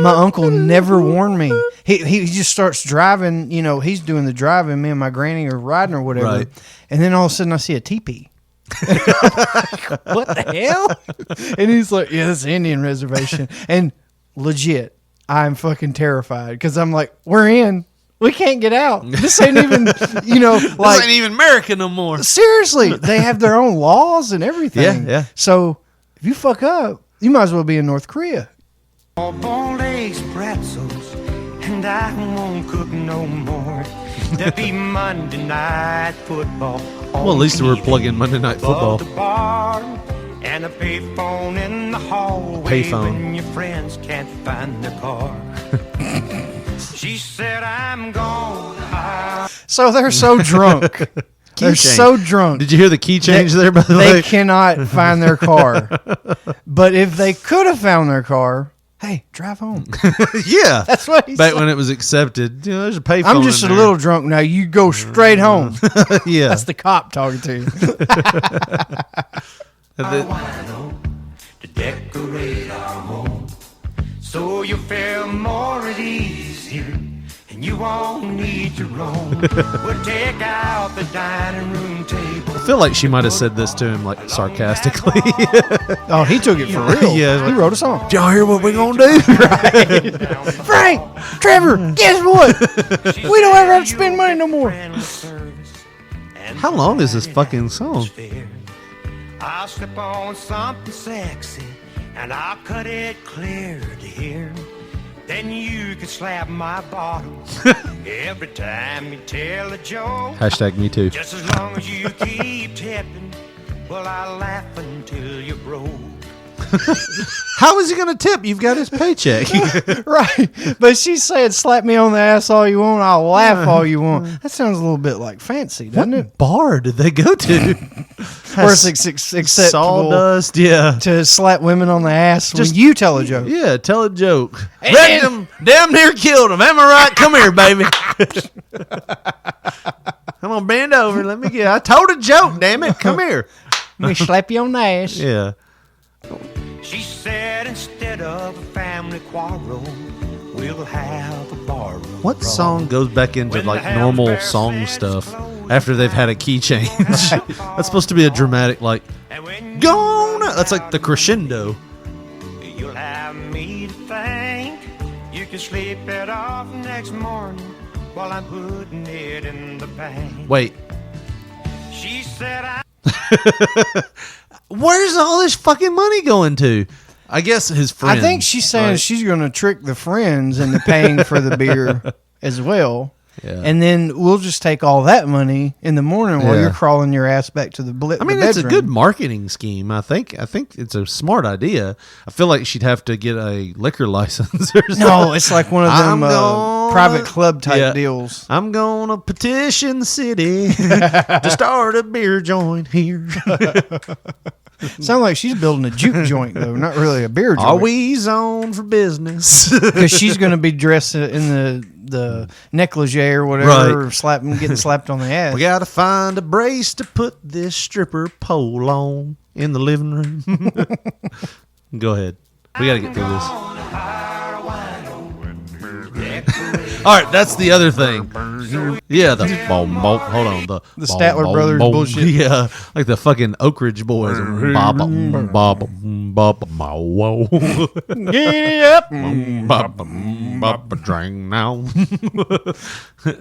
Speaker 5: my uncle never warned me. He just starts driving. He's doing the driving. Me and my granny are riding or whatever,
Speaker 4: right.
Speaker 5: And then all of a sudden I see a teepee. What the hell? And he's like, yeah, this is Indian reservation. And legit, I'm fucking terrified because I'm like, we're in. We can't get out. This ain't even, this ain't
Speaker 4: even America no more.
Speaker 5: Seriously, they have their own laws and everything.
Speaker 4: Yeah.
Speaker 5: So if you fuck up, you might as well be in North Korea.
Speaker 19: Boiled eggs, pretzels, and I won't cook no more. There'll be Monday night football.
Speaker 4: Well, at least we're plugging Monday Night Football.
Speaker 19: The bar and a payphone in the hallway when your friends can't find their car. She said, I'm gone.
Speaker 5: So they're so drunk. They're so drunk.
Speaker 4: Did you hear the key change there, by the way?
Speaker 5: They cannot find their car. But if they could have found their car, hey, drive home.
Speaker 4: Yeah.
Speaker 5: That's what he
Speaker 4: Back
Speaker 5: said.
Speaker 4: when it was accepted. There's a payphone.
Speaker 5: I'm just a little drunk now. You go straight home.
Speaker 4: Yeah.
Speaker 5: That's the cop talking to you.
Speaker 19: To decorate our home, so you feel more at ease here, and you won't need to roam. We'll take out the dining room table.
Speaker 4: I feel like she might have said this to him, like, sarcastically.
Speaker 5: Oh, he took it for real.
Speaker 4: Yeah.
Speaker 5: He wrote a song.
Speaker 4: Did y'all hear what we're going to do?
Speaker 5: Right. Frank, Trevor, guess what? We don't ever have to spend money no more.
Speaker 4: How long is this fucking song?
Speaker 19: I'll slip on something sexy and I'll cut it clear to here. Then you can slap my bottle every time you tell a joke.
Speaker 4: Hashtag me too.
Speaker 19: Just as long as you keep tipping, well, I'll laugh until you're broke.
Speaker 4: How is he going to tip? You've got his paycheck.
Speaker 5: Right. But she said, slap me on the ass all you want. I'll laugh all you want. That sounds a little bit like fancy, doesn't it?
Speaker 4: Bar did they go to?
Speaker 5: Where it's acceptable
Speaker 4: Sawdust, yeah.
Speaker 5: to slap women on the ass when you tell a joke.
Speaker 4: Yeah, tell a joke.
Speaker 5: And
Speaker 4: Wrecked him, damn near killed him. Am I right? Come here, baby. Come on, bend over. Let me get. I told a joke, damn it. Come here.
Speaker 5: Let me slap you on the ass.
Speaker 4: Yeah.
Speaker 19: She said instead of a family quarrel, we'll have a barroom.
Speaker 4: What song goes back into like normal song stuff after they've had a key change? That's supposed to be a dramatic, like, gonna. That's like the crescendo.
Speaker 19: You'll have me to thank. You can sleep it off next morning while I'm putting it in the bank.
Speaker 4: Wait.
Speaker 19: She said
Speaker 4: Where's all this fucking money going to? I guess his friends.
Speaker 5: I think she's saying she's going to trick the friends into paying for the beer as well.
Speaker 4: Yeah.
Speaker 5: And then we'll just take all that money in the morning while
Speaker 4: Yeah.
Speaker 5: you're crawling your ass back to the
Speaker 4: I mean, it's a good marketing scheme. I think it's a smart idea. I feel like she'd have to get a liquor license or something.
Speaker 5: No, it's like one of them private club type deals.
Speaker 4: I'm gonna petition the city to start a beer joint here.
Speaker 5: Sound like she's building a juke joint though, not really a beer joint.
Speaker 4: Are we zoned for business?
Speaker 5: Because she's going to be dressed in the negligee or whatever, getting slapped on the ass.
Speaker 4: We gotta find a brace to put this stripper pole on in the living room. Go ahead. We gotta get through this. All right, that's the other thing. Yeah, the boom, boom. Hold on, the
Speaker 5: Statler Brothers bullshit.
Speaker 4: Yeah, like the fucking Oak Ridge Boys. Bob, bob, bob, whoa.
Speaker 5: Yep.
Speaker 4: Drink now.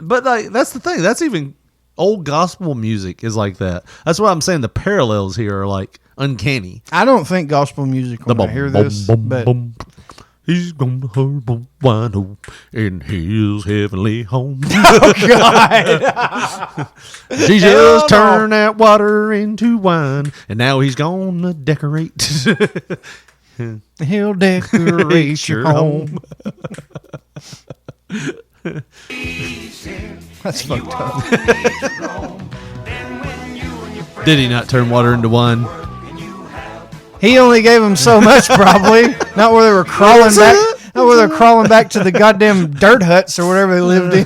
Speaker 4: But like, that's the thing. That's even old gospel music is like that. That's why I'm saying the parallels here are like uncanny.
Speaker 5: I don't think gospel music when I hear this, but
Speaker 4: he's gonna hurt a wino in his heavenly home.
Speaker 5: Oh God!
Speaker 4: Jesus turned that water into wine, and now he's gonna decorate.
Speaker 5: He'll decorate your home. That's fucked up.
Speaker 4: Did he not turn water into wine?
Speaker 5: He only gave them so much, probably. Not where they were crawling back. Not where they're crawling back to the goddamn dirt huts or whatever they lived in.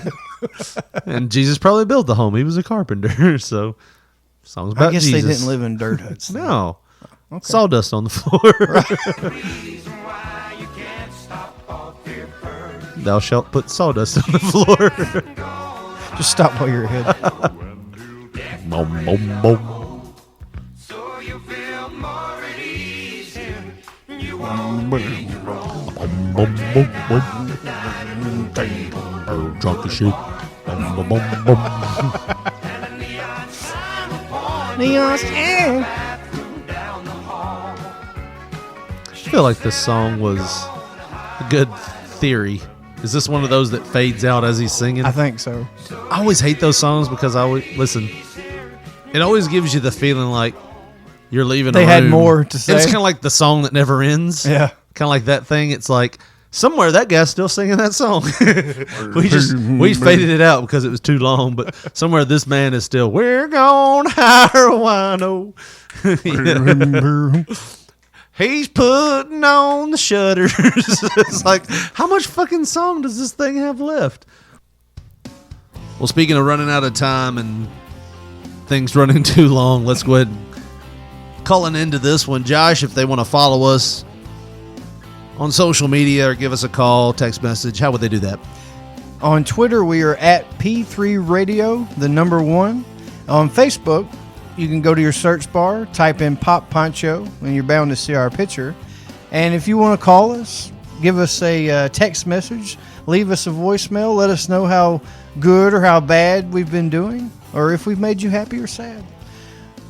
Speaker 4: And Jesus probably built the home. He was a carpenter, so songs about
Speaker 5: I guess
Speaker 4: Jesus.
Speaker 5: they didn't live in dirt huts. Then.
Speaker 4: No,
Speaker 5: Okay.
Speaker 4: sawdust on the floor. Thou shalt put sawdust on the floor.
Speaker 5: Just stop while you're ahead.
Speaker 4: Boom, boom, boom. Drunk as shit. I feel like this song was a good theory. Is this one of those that fades out as he's singing?
Speaker 5: I think so.
Speaker 4: I always hate those songs because listen. It always gives you the feeling like you're leaving.
Speaker 5: They
Speaker 4: a
Speaker 5: had
Speaker 4: room.
Speaker 5: more to say.
Speaker 4: It's kind of like the song that never ends.
Speaker 5: Yeah,
Speaker 4: kind of like that thing. It's like somewhere that guy's still singing that song. we faded it out because it was too long. But somewhere this man is still. We're gonna hire a wino. He's putting on the shutters. It's like, how much fucking song does this thing have left? Well, speaking of running out of time and things running too long, let's go ahead and call an end to this one. Josh, if they want to follow us on social media or give us a call, text message, how would they do that?
Speaker 5: On Twitter, we are at P3 Radio, the number 1. On Facebook, you can go to your search bar, type in Pop Poncho, and you're bound to see our picture. And if you want to call us, give us a text message, leave us a voicemail, let us know how good or how bad we've been doing, or if we've made you happy or sad.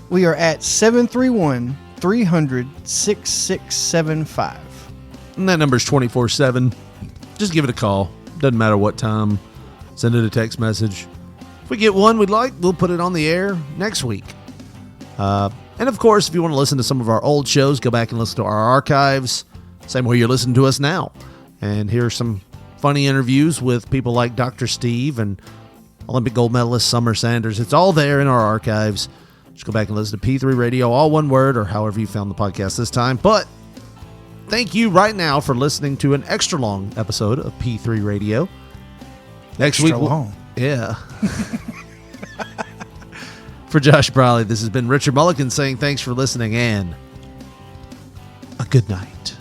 Speaker 5: We are at 731 800-300-6675.
Speaker 4: And that number is 24/7. Just give it a call. Doesn't matter what time. Send it a text message. If we get one we'd like, we'll put it on the air next week. And of course, if you want to listen to some of our old shows, go back and listen to our archives. Same way you're listening to us now. And hear some funny interviews with people like Dr. Steve and Olympic gold medalist Summer Sanders. It's all there in our archives. Just go back and listen to P3 Radio, all one word, or however you found the podcast this time. But thank you right now for listening to an extra long episode of P3 Radio. Next
Speaker 5: Extra
Speaker 4: week,
Speaker 5: long.
Speaker 4: Yeah. For Josh Briley, this has been Richard Mulligan saying thanks for listening and a good night.